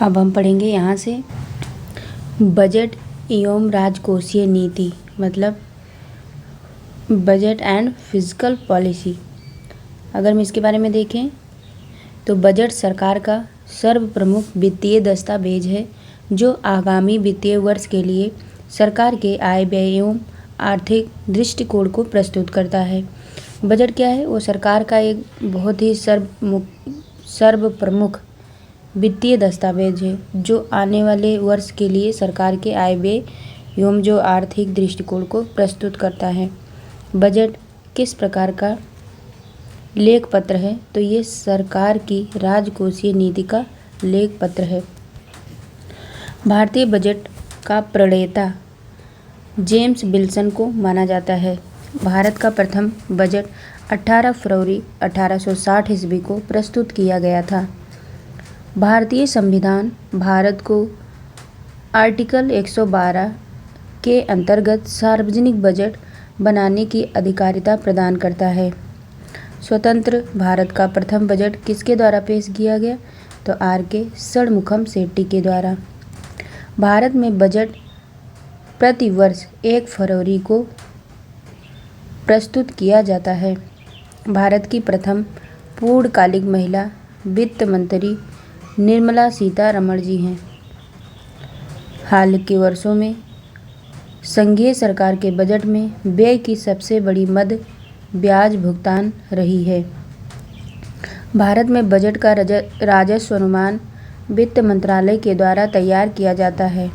अब हम पढ़ेंगे यहाँ से बजट एवं राजकोषीय नीति, मतलब बजट एंड फिजिकल पॉलिसी। अगर हम इसके बारे में देखें तो बजट सरकार का सर्वप्रमुख वित्तीय दस्तावेज है जो आगामी वित्तीय वर्ष के लिए सरकार के आय व्यय एवं आर्थिक दृष्टिकोण को प्रस्तुत करता है। बजट क्या है? वो सरकार का एक बहुत ही सर्वप्रमुख वित्तीय दस्तावेज है जो आने वाले वर्ष के लिए सरकार के आय व्यय एवं जो आर्थिक दृष्टिकोण को प्रस्तुत करता है। बजट किस प्रकार का लेख पत्र है? तो ये सरकार की राजकोषीय नीति का लेख पत्र है। भारतीय बजट का प्रणेता जेम्स विल्सन को माना जाता है। भारत का प्रथम बजट 18 फरवरी 1860 ईस्वी को प्रस्तुत किया गया था। भारतीय संविधान भारत को आर्टिकल 112 के अंतर्गत सार्वजनिक बजट बनाने की अधिकारिता प्रदान करता है। स्वतंत्र भारत का प्रथम बजट किसके द्वारा पेश किया गया? तो आर.के. षणमुखम शेट्टी के द्वारा। भारत में बजट प्रति वर्ष 1 फरवरी को प्रस्तुत किया जाता है। भारत की प्रथम पूर्णकालिक महिला वित्त मंत्री निर्मला सीतारमण जी हैं। हाल के वर्षों में संघीय सरकार के बजट में व्यय की सबसे बड़ी मद ब्याज भुगतान रही है। भारत में बजट का राजस्व अनुमान वित्त मंत्रालय के द्वारा तैयार किया जाता है।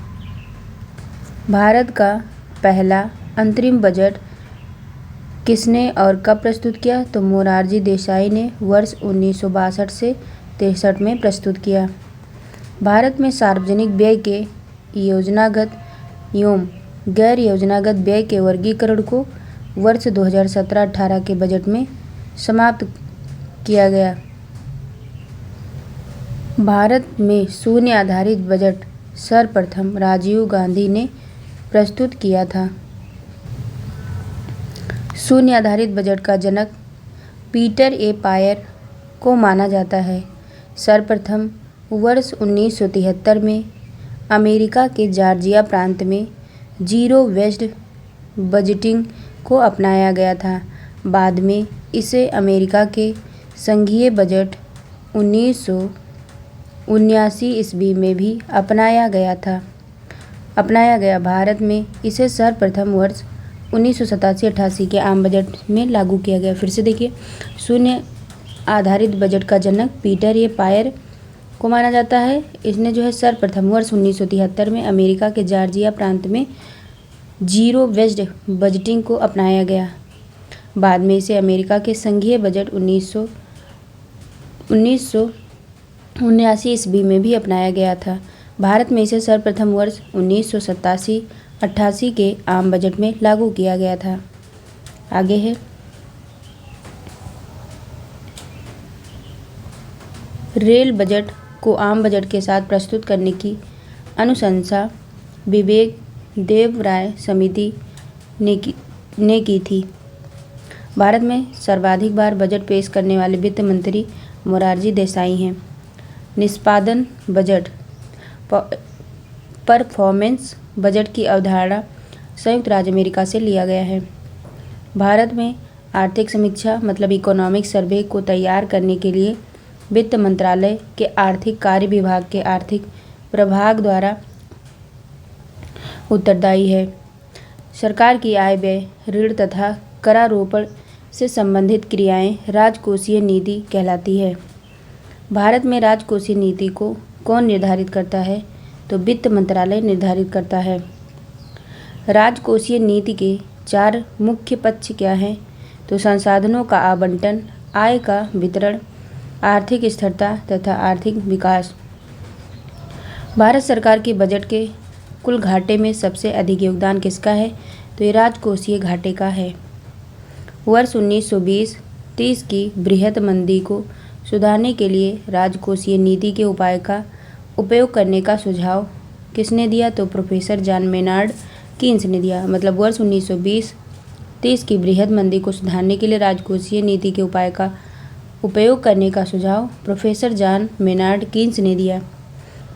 भारत का पहला अंतरिम बजट किसने और कब प्रस्तुत किया? तो मोरारजी देसाई ने वर्ष 1962 से 63 में प्रस्तुत किया। भारत में सार्वजनिक व्यय के योजनागत एवं गैर योजनागत व्यय के वर्गीकरण को वर्ष 2017-18 के बजट में समाप्त किया गया। भारत में शून्य आधारित बजट सर्वप्रथम राजीव गांधी ने प्रस्तुत किया था। शून्य आधारित बजट का जनक पीटर ए पायर को माना जाता है। सर्वप्रथम वर्ष 1973 में अमेरिका के जॉर्जिया प्रांत में जीरो बेस्ड बजटिंग को अपनाया गया था। बाद में इसे अमेरिका के संघीय बजट 1979 ईस्वी में भी अपनाया गया। भारत में इसे सर्वप्रथम वर्ष 1987-88 के आम बजट में लागू किया गया। फिर से देखिए, शून्य आधारित बजट का जनक पीटर ए पायर को माना जाता है। इसने जो है सर्वप्रथम वर्ष 1973 में अमेरिका के जॉर्जिया प्रांत में जीरो बेस्ड बजटिंग को अपनाया गया। बाद में इसे अमेरिका के संघीय बजट 1979 ईस्वी में भी अपनाया गया था। भारत में इसे सर्वप्रथम वर्ष 1987-88 के आम बजट में लागू किया गया था। आगे है रेल बजट को आम बजट के साथ प्रस्तुत करने की अनुशंसा विवेक देवराय समिति ने की थी। भारत में सर्वाधिक बार बजट पेश करने वाले वित्त मंत्री मोरारजी देसाई हैं। निष्पादन बजट परफॉर्मेंस बजट की अवधारणा संयुक्त राज्य अमेरिका से लिया गया है। भारत में आर्थिक समीक्षा मतलब इकोनॉमिक सर्वे को तैयार करने के लिए वित्त मंत्रालय के आर्थिक कार्य विभाग के आर्थिक प्रभाग द्वारा उत्तरदायी है। सरकार की आय व्यय ऋण तथा करारोपण से संबंधित क्रियाएं राजकोषीय नीति कहलाती है। भारत में राजकोषीय नीति को कौन निर्धारित करता है? तो वित्त मंत्रालय निर्धारित करता है। राजकोषीय नीति के 4 मुख्य पक्ष क्या हैं? तो संसाधनों का आवंटन, आय का वितरण, आर्थिक स्थिरता तथा आर्थिक विकास। भारत सरकार के बजट के कुल घाटे में सबसे अधिक योगदान किसका है? तो ये राजकोषीय घाटे का है। वर्ष 1920-30 की बृहद मंदी को सुधारने के लिए राजकोषीय नीति के उपाय का उपयोग करने का सुझाव किसने दिया? तो प्रोफेसर जॉन मेनार्ड कीन्स ने दिया। मतलब वर्ष 1920-30 की बृहद मंदी को सुधारने के लिए राजकोषीय नीति के उपाय का उपयोग करने का सुझाव प्रोफेसर जॉन मेनार्ड कीन्स ने दिया।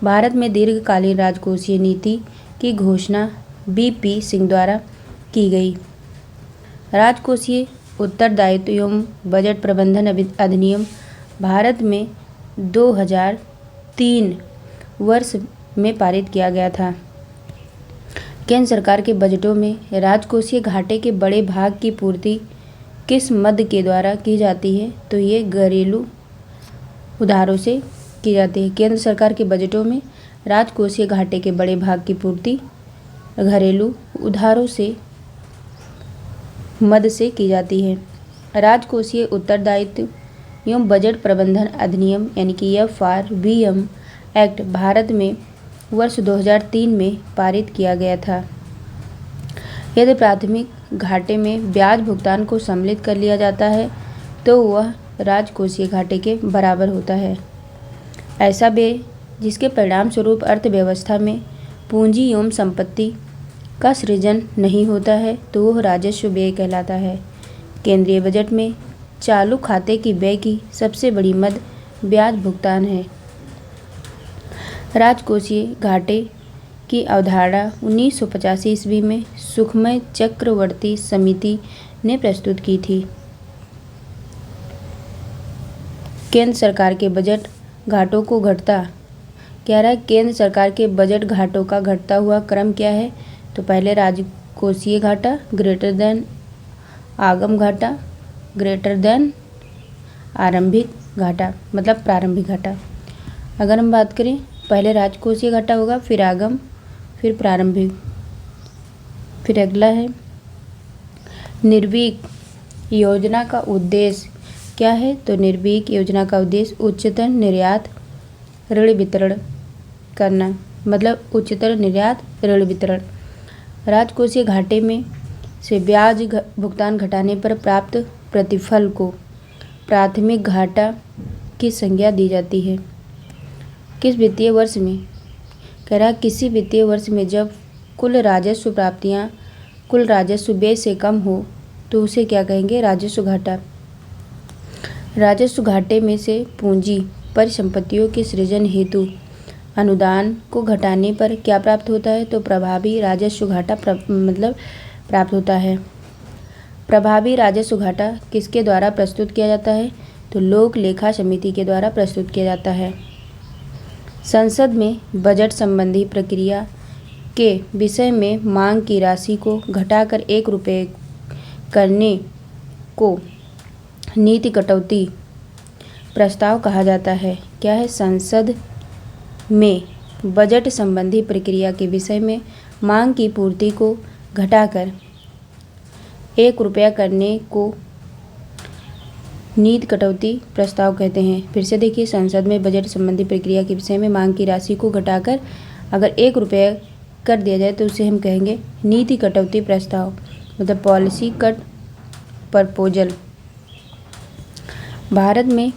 भारत में दीर्घकालीन राजकोषीय नीति की घोषणा बीपी सिंह द्वारा की गई। राजकोषीय उत्तरदायित्व एवं बजट प्रबंधन अधिनियम भारत में 2003 वर्ष में पारित किया गया था। केंद्र सरकार के बजटों में राजकोषीय घाटे के बड़े भाग की पूर्ति किस मद के द्वारा की जाती है? तो ये घरेलू उधारों से की जाती है। केंद्र सरकार के बजटों में राजकोषीय घाटे के बड़े भाग की पूर्ति घरेलू उधारों से मद से की जाती है। राजकोषीय उत्तरदायित्व एवं बजट प्रबंधन अधिनियम यानी कि FRBM एक्ट भारत में वर्ष 2003 में पारित किया गया था। यदि प्राथमिक घाटे में ब्याज भुगतान को सम्मिलित कर लिया जाता है तो वह राजकोषीय घाटे के बराबर होता है। ऐसा व्यय जिसके परिणाम स्वरूप अर्थव्यवस्था में पूंजी एवं संपत्ति का सृजन नहीं होता है तो वह राजस्व व्यय कहलाता है। केंद्रीय बजट में चालू खाते की व्यय की सबसे बड़ी मद ब्याज भुगतान है। राजकोषीय घाटे की अवधारणा 1985 ईस्वी में सुखमय चक्रवर्ती समिति ने प्रस्तुत की थी। केंद्र सरकार के बजट घाटों को घटता कह रहा है केंद्र सरकार के बजट घाटों का घटता हुआ क्रम क्या है? तो पहले राजकोषीय घाटा ग्रेटर देन आगम घाटा ग्रेटर देन आरंभिक घाटा मतलब प्रारंभिक घाटा। अगर हम बात करें पहले राजकोषीय घाटा होगा फिर आगम फिर प्रारंभिक। फिर अगला है निर्वीक योजना का उद्देश्य क्या है? तो निर्वीक योजना का उद्देश्य उच्चतर निर्यात ऋण वितरण करना मतलब उच्चतर निर्यात ऋण वितरण। राजकोषीय घाटे में से ब्याज भुगतान घटाने पर प्राप्त प्रतिफल को प्राथमिक घाटा की संज्ञा दी जाती है। किस वित्तीय वर्ष में? कह रहा किसी वित्तीय वर्ष में जब कुल राजस्व प्राप्तियां कुल राजस्व व्यय से कम हो तो उसे क्या कहेंगे? राजस्व घाटा। राजस्व घाटे में से पूंजी परिसंपत्तियों के सृजन हेतु अनुदान को घटाने पर क्या प्राप्त होता है? तो प्रभावी राजस्व घाटा प्राप्त होता है। प्रभावी राजस्व घाटा किसके द्वारा प्रस्तुत किया जाता है? तो लोक लेखा समिति के द्वारा प्रस्तुत किया जाता है। संसद में बजट संबंधी प्रक्रिया के विषय में मांग की राशि को घटाकर 1 रुपये करने को नीति कटौती प्रस्ताव कहा जाता है। क्या है? संसद में बजट संबंधी प्रक्रिया के विषय में मांग की पूर्ति को घटाकर 1 रुपया करने को नीति कटौती प्रस्ताव कहते हैं। फिर से देखिए, संसद में बजट संबंधी प्रक्रिया के विषय में मांग की राशि को घटाकर अगर 1 रुपया कर दिया जाए तो उसे हम कहेंगे नीति कटौती प्रस्ताव मतलब पॉलिसी कट प्रपोजल। भारत में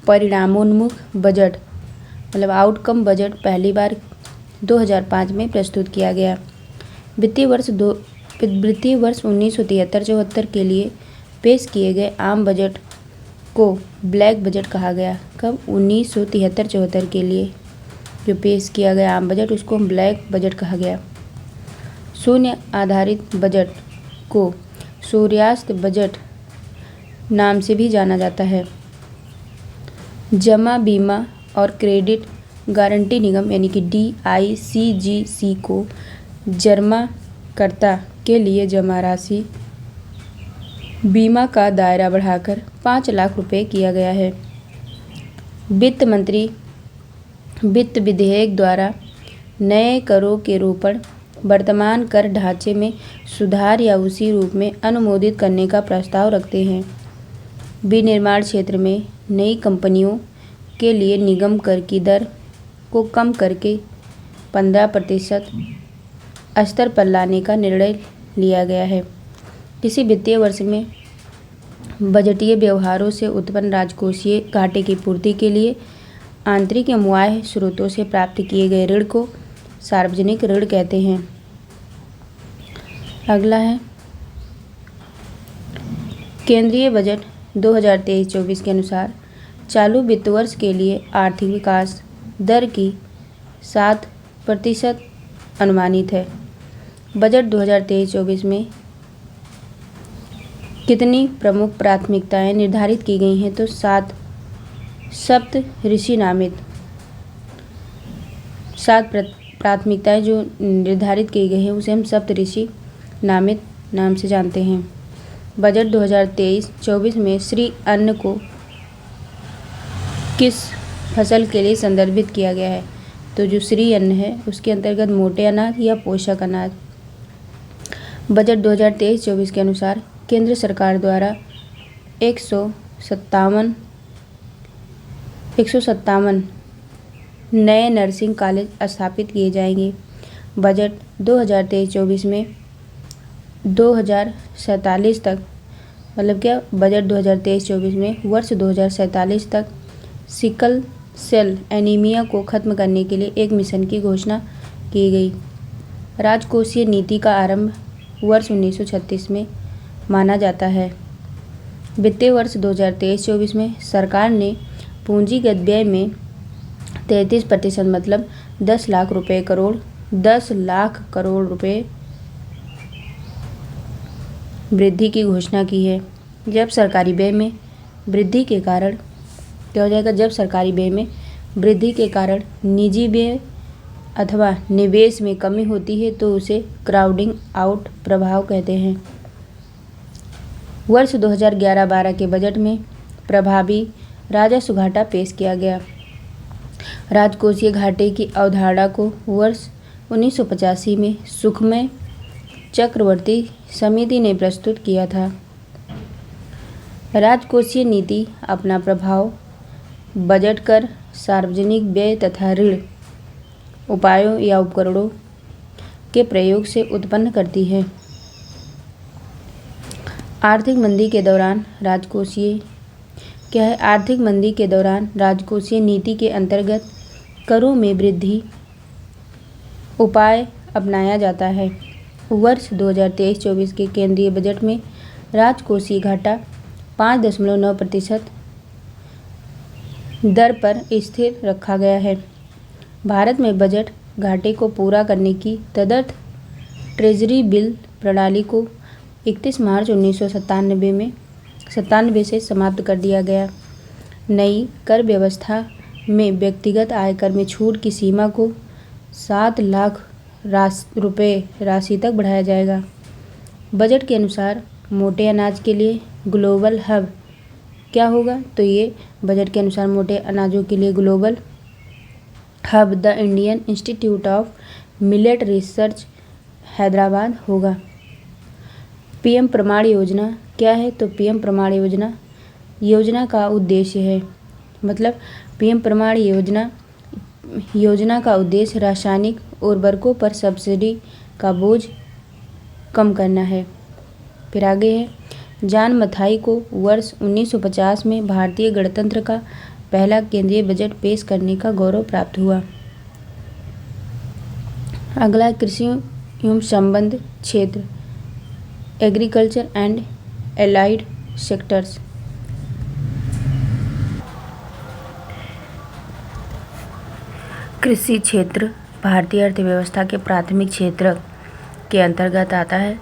परिणामोन्मुख बजट मतलब आउटकम बजट पहली बार 2005 में प्रस्तुत किया गया। वित्तीय वर्ष 1973-74 के लिए पेश किए गए आम बजट को ब्लैक बजट कहा गया। कब? 1973-74 के लिए जो पेश किया गया आम बजट उसको ब्लैक बजट कहा गया। शून्य आधारित बजट को सूर्यास्त बजट नाम से भी जाना जाता है। जमा बीमा और क्रेडिट गारंटी निगम यानी कि DICGC को जमाकर्ता के लिए जमा राशि बीमा का दायरा बढ़ाकर 5 लाख रुपए किया गया है। वित्त मंत्री वित्त विधेयक द्वारा नए करों के रोपण वर्तमान कर ढांचे में सुधार या उसी रूप में अनुमोदित करने का प्रस्ताव रखते हैं। विनिर्माण क्षेत्र में नई कंपनियों के लिए निगम कर की दर को कम करके 15% स्तर पर लाने का निर्णय लिया गया है। किसी वित्तीय वर्ष में बजटीय व्यवहारों से उत्पन्न राजकोषीय घाटे की पूर्ति के लिए आंतरिक या मुआय स्रोतों से प्राप्त किए गए ऋण को सार्वजनिक ऋण कहते हैं। अगला है केंद्रीय बजट 2023-24 के अनुसार चालू वित्त वर्ष के लिए आर्थिक विकास दर की 7% अनुमानित है। बजट 2023-24 में कितनी प्रमुख प्राथमिकताएं निर्धारित की गई हैं? तो 7 सप्त ऋषि नामित 7 प्राथमिकताएं जो निर्धारित की गई हैं उसे हम सप्त ऋषि नामित नाम से जानते हैं। बजट 2023-24 में श्री अन्न को किस फसल के लिए संदर्भित किया गया है? तो जो श्री अन्न है उसके अंतर्गत मोटे अनाज या पोषक अनाज। बजट 2023-24 के अनुसार केंद्र सरकार द्वारा 157 नए नर्सिंग कॉलेज स्थापित किए जाएंगे। बजट 2023-24 में 2047 तक मतलब क्या बजट 2023-24 में वर्ष 2047 तक सिकल सेल एनीमिया को खत्म करने के लिए एक मिशन की घोषणा की गई। राजकोषीय नीति का आरंभ वर्ष 1936 में माना जाता है। वित्तीय वर्ष 2023-24 में सरकार ने पूंजीगत व्यय में 33% मतलब 10 लाख करोड़ रुपए वृद्धि की घोषणा की है। जब सरकारी व्यय में वृद्धि के कारण क्या हो जाएगा? जब सरकारी व्यय में वृद्धि के कारण निजी व्यय अथवा निवेश में कमी होती है तो उसे क्राउडिंग आउट प्रभाव कहते हैं। वर्ष 2011-12 के बजट में प्रभावी राजस्व घाटा पेश किया गया। राजकोषीय घाटे की अवधारणा को वर्ष 1985 में सुखमय चक्रवर्ती समिति ने प्रस्तुत किया था। राजकोषीय नीति अपना प्रभाव बजट कर, सार्वजनिक व्यय तथा ऋण उपायों या उपकरणों के प्रयोग से उत्पन्न करती है। आर्थिक मंदी के दौरान राजकोषीय क्या है? आर्थिक मंदी के दौरान राजकोषीय नीति के अंतर्गत करों में वृद्धि उपाय अपनाया जाता है। वर्ष 2023-24 के केंद्रीय बजट में राजकोषीय घाटा 5.9% दर पर स्थिर रखा गया है। भारत में बजट घाटे को पूरा करने की तदर्थ ट्रेजरी बिल प्रणाली को 31 मार्च 1997 से समाप्त कर दिया गया। नई कर व्यवस्था में व्यक्तिगत आयकर में छूट की सीमा को 7 लाख रुपए राशि तक बढ़ाया जाएगा। बजट के अनुसार मोटे अनाज के लिए ग्लोबल हब क्या होगा? तो ये बजट के अनुसार मोटे अनाजों के लिए global hub the Indian institute of millet research Hyderabad होगा। पीएम प्रमाण योजना क्या है? तो पीएम प्रमाण योजना का उद्देश्य है मतलब पीएम प्रमाण योजना का उद्देश्य रासायनिक उर्वरकों पर सब्सिडी का बोझ कम करना है। फिर आगे है, जॉन मथाई को वर्ष 1950 में भारतीय गणतंत्र का पहला केंद्रीय बजट पेश करने का गौरव प्राप्त हुआ। अगला कृषि एवं संबद्ध क्षेत्र एग्रीकल्चर एंड एलाइड सेक्टर्स। कृषि क्षेत्र भारतीय अर्थव्यवस्था के प्राथमिक क्षेत्र के अंतर्गत आता है।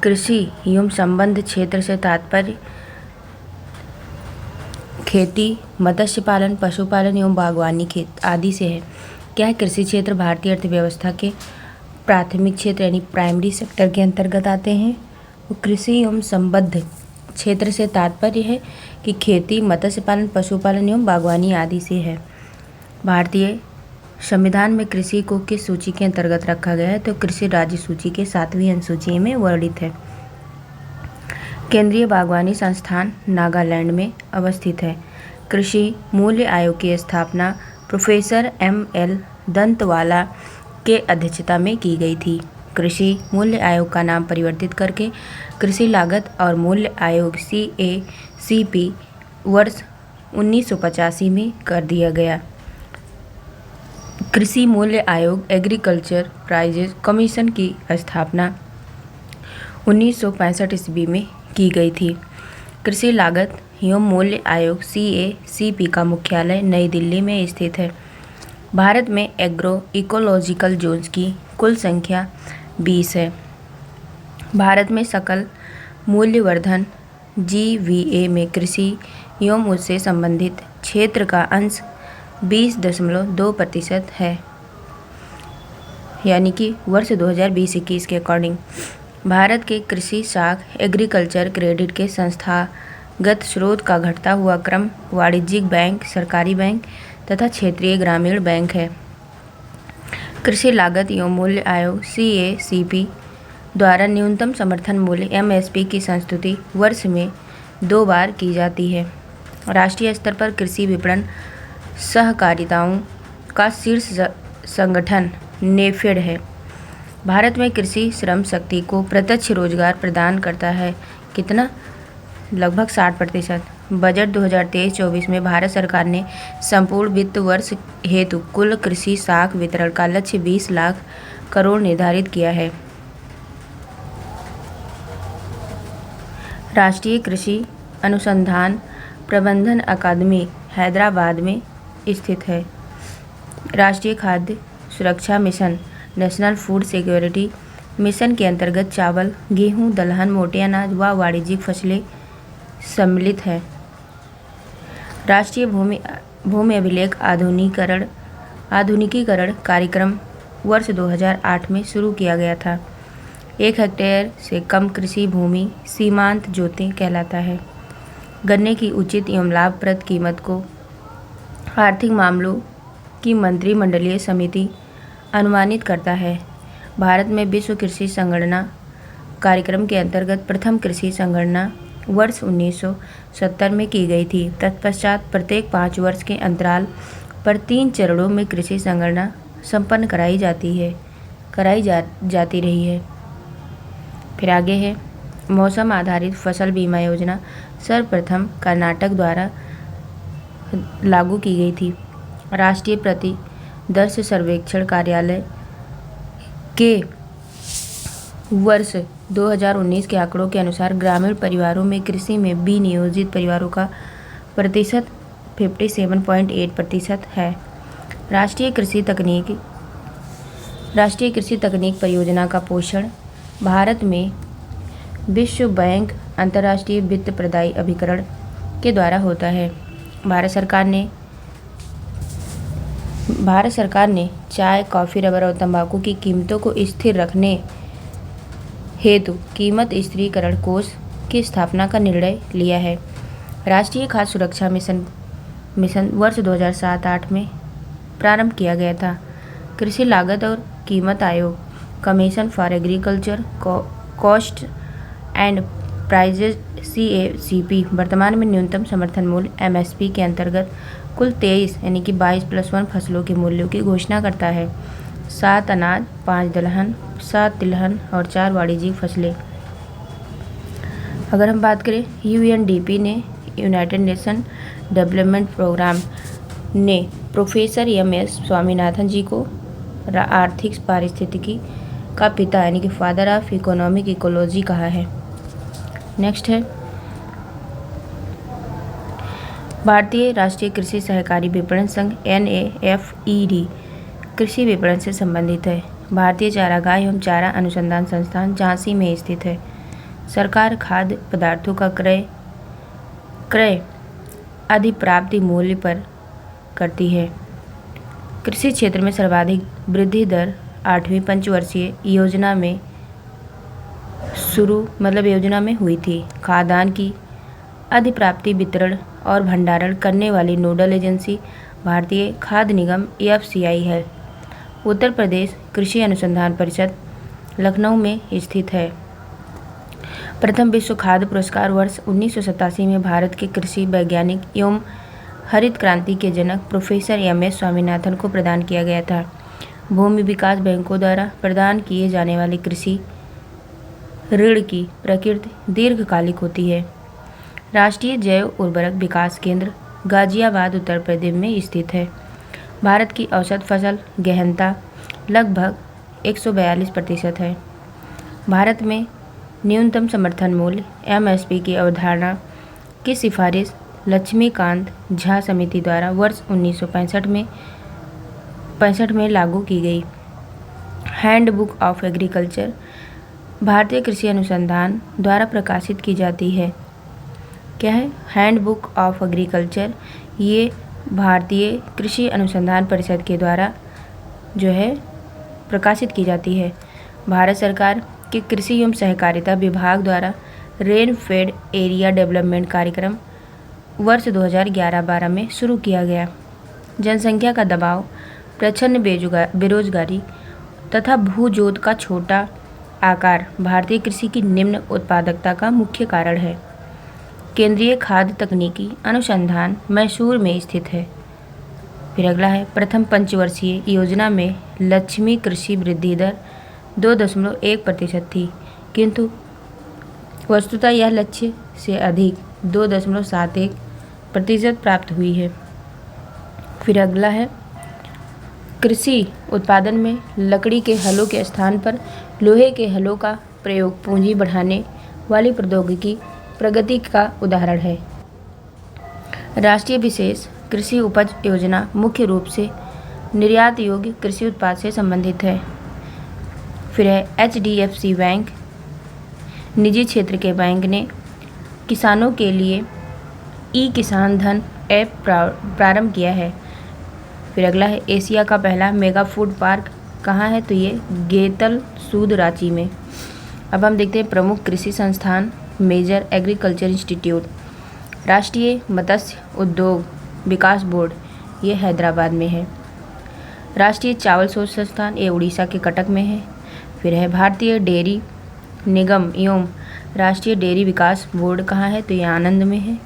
कृषि एवं संबद्ध क्षेत्र से तात्पर्य खेती, मत्स्य पालन, पशुपालन एवं बागवानी खेत आदि से है। क्या है? कृषि क्षेत्र भारतीय अर्थव्यवस्था के प्राथमिक क्षेत्र यानी प्राइमरी सेक्टर के अंतर्गत आते हैं। कृषि एवं संबद्ध क्षेत्र से तात्पर्य है कि खेती, मत्स्य पालन, पशुपालन एवं बागवानी आदि से है। भारतीय संविधान में कृषि को किस सूची के अंतर्गत रखा गया है? तो कृषि राज्य सूची के 7वीं अनुसूची में वर्णित है। केंद्रीय बागवानी संस्थान नागालैंड में अवस्थित है। कृषि मूल्य आयोग की स्थापना प्रोफेसर ML दंतवाला के अध्यक्षता में की गई थी। कृषि मूल्य आयोग का नाम परिवर्तित करके कृषि लागत और मूल्य आयोग CACP वर्ष 1985 में कर दिया गया। कृषि मूल्य आयोग एग्रीकल्चर प्राइजेज कमीशन की स्थापना 1965 ईस्वी में की गई थी। कृषि लागत एवं मूल्य आयोग CACP का मुख्यालय नई दिल्ली में स्थित है। भारत में एग्रो इकोलॉजिकल जोन्स की कुल संख्या 20 है। भारत में सकल मूल्यवर्धन GVA में कृषि एवं उससे संबंधित क्षेत्र का अंश 20.2% है, यानी कि वर्ष 2020-21 के अकॉर्डिंग। भारत के कृषि साख एग्रीकल्चर क्रेडिट के संस्थागत स्रोत का घटता हुआ क्रम वाणिज्यिक बैंक, सरकारी बैंक तथा क्षेत्रीय ग्रामीण बैंक है। कृषि लागत एवं मूल्य आयोग CACP द्वारा न्यूनतम समर्थन मूल्य MSP की संस्तुति वर्ष में 2 बार की जाती है। राष्ट्रीय स्तर पर कृषि विपणन सहकारिताओं का शीर्ष संगठन नेफेड है। भारत में कृषि श्रम शक्ति को प्रत्यक्ष रोजगार प्रदान करता है। कितना? लगभग 60%। बजट 2023-24 में भारत सरकार ने संपूर्ण वित्त वर्ष हेतु कुल कृषि साख वितरण का लक्ष्य 20 लाख करोड़ निर्धारित किया है। राष्ट्रीय कृषि अनुसंधान प्रबंधन अकादमी हैदराबाद में स्थित है। राष्ट्रीय खाद्य सुरक्षा mission national food security mission के अंतर्गत चावल, गेहूं, दलहन, मोटे अनाज व वाणिज्यिक फसलें सम्मिलित हैं। राष्ट्रीय भूमि अभिलेख आधुनिकीकरण कार्यक्रम वर्ष 2008 में शुरू किया गया था। 1 हेक्टेयर से कम कृषि भूमि सीमांत जोतें कहलाता है। गन्ने की उचित एवं लाभप्रद कीमत को आर्थिक मामलों की मंत्रिमंडलीय समिति अनुमानित करता है। भारत में विश्व कृषि संगणना कार्यक्रम के अंतर्गत प्रथम कृषि संगणना वर्ष 1970 में की गई थी। तत्पश्चात प्रत्येक 5 वर्ष के अंतराल पर 3 चरणों में कृषि संगणना संपन्न कराई जाती रही है। फिर आगे है मौसम आधारित फसल बीमा योजना सर्वप्रथम कर्नाटक द्वारा लागू की गई थी। राष्ट्रीय प्रतिदर्श सर्वेक्षण कार्यालय के वर्ष 2019 के आंकड़ों के अनुसार ग्रामीण परिवारों में कृषि में विनियोजित परिवारों का प्रतिशत 57.8% है। राष्ट्रीय कृषि तकनीक परियोजना का पोषण भारत में विश्व बैंक अंतर्राष्ट्रीय वित्त प्रदायी अभिकरण के द्वारा होता है। भारत सरकार ने चाय, कॉफ़ी, रबर और तंबाकू की कीमतों को स्थिर रखने हेतु कीमत स्थिरीकरण कोष की स्थापना का निर्णय लिया है। राष्ट्रीय खाद्य सुरक्षा मिशन वर्ष 2007-08 में प्रारंभ किया गया था। कृषि लागत और कीमत आयोग commission for agriculture cost and prices CACP वर्तमान में न्यूनतम समर्थन मूल्य MSP के अंतर्गत कुल 23 यानी कि 22+1 फसलों के मूल्यों की घोषणा करता है। 7 अनाज, 5 दलहन, 7 तिलहन और 4 वाणिज्यिक फसलें। अगर हम बात करें UNDP ने यूनाइटेड नेशन डेवलपमेंट प्रोग्राम ने प्रोफेसर MS स्वामीनाथन जी को आर्थिक पारिस्थितिकी का पिता यानी कि फादर ऑफ इकोनॉमिक इकोलॉजी कहा है। नेक्स्ट है भारतीय राष्ट्रीय कृषि सहकारी विपणन संघ NAFED कृषि विपणन से संबंधित है। भारतीय चारागाह एवं चारा अनुसंधान संस्थान झांसी में स्थित है। सरकार खाद्य पदार्थों का क्रय अधिप्राप्ति मूल्य पर करती है। कृषि क्षेत्र में सर्वाधिक वृद्धि दर 8वीं पंचवर्षीय योजना में हुई थी। खाद्यान्न की अधिप्राप्ति वितरण और भंडारण करने वाली नोडल एजेंसी भारतीय खाद्य निगम FCI है। उत्तर प्रदेश कृषि अनुसंधान परिषद लखनऊ में स्थित है। प्रथम विश्व खाद्य पुरस्कार वर्ष 1987 में भारत के कृषि वैज्ञानिक एवं हरित क्रांति के जनक प्रोफेसर MS स्वामीनाथन को प्रदान किया गया था। भूमि विकास बैंकों द्वारा प्रदान किए जाने वाले कृषि ऋण की प्रकृति दीर्घकालिक होती है। राष्ट्रीय जैव उर्वरक विकास केंद्र गाजियाबाद उत्तर प्रदेश में स्थित है। भारत की औसत फसल गहनता लगभग 142% है। भारत में न्यूनतम समर्थन मूल्य MSP की अवधारणा की सिफारिश लक्ष्मीकांत झा समिति द्वारा वर्ष 1965 में 1965 में लागू की गई। हैंडबुक ऑफ एग्रीकल्चर भारतीय कृषि अनुसंधान द्वारा प्रकाशित की जाती है। क्या है? हैंडबुक ऑफ एग्रीकल्चर, ये भारतीय कृषि अनुसंधान परिषद के द्वारा जो है प्रकाशित की जाती है। भारत सरकार के कृषि एवं सहकारिता विभाग द्वारा रेन फेड एरिया डेवलपमेंट कार्यक्रम वर्ष 2011-12 में शुरू किया गया। जनसंख्या का दबाव, प्रचंड बेरोजगारी तथा भूजोत का छोटा आकार भारतीय कृषि की निम्न उत्पादकता का मुख्य कारण है। केंद्रीय खाद्य तकनीकी अनुसंधान मैसूर में स्थित है। फिर अगला है, प्रथम पंचवर्षीय योजना में लक्ष्मी कृषि वृद्धि दर 2.1% थी, किंतु वस्तुतः यह लक्ष्य से अधिक 2.71% प्राप्त हुई है। फिर अगला है, कृषि उत्पादन में लकड़ी के हलों के स्थान पर लोहे के हलों का प्रयोग पूंजी बढ़ाने वाली प्रौद्योगिकी प्रगति का उदाहरण है। राष्ट्रीय विशेष कृषि उपज योजना मुख्य रूप से निर्यात योग्य कृषि उत्पाद से संबंधित है। फिर है, HDFC बैंक निजी क्षेत्र के बैंक ने किसानों के लिए ई किसान धन ऐप प्रारंभ किया है। फिर अगला है, एशिया का पहला मेगा फूड पार्क कहाँ है? तो ये गेतल सूद रांची में। अब हम देखते हैं प्रमुख कृषि संस्थान। मेजर एग्रीकल्चर इंस्टीट्यूट, राष्ट्रीय मत्स्य उद्योग विकास बोर्ड, ये हैदराबाद में है। राष्ट्रीय चावल शोध संस्थान, ये उड़ीसा के कटक में है। फिर है, भारतीय डेयरी निगम एवं राष्ट्रीय डेयरी विकास बोर्ड कहाँ है? तो ये आनंद में है।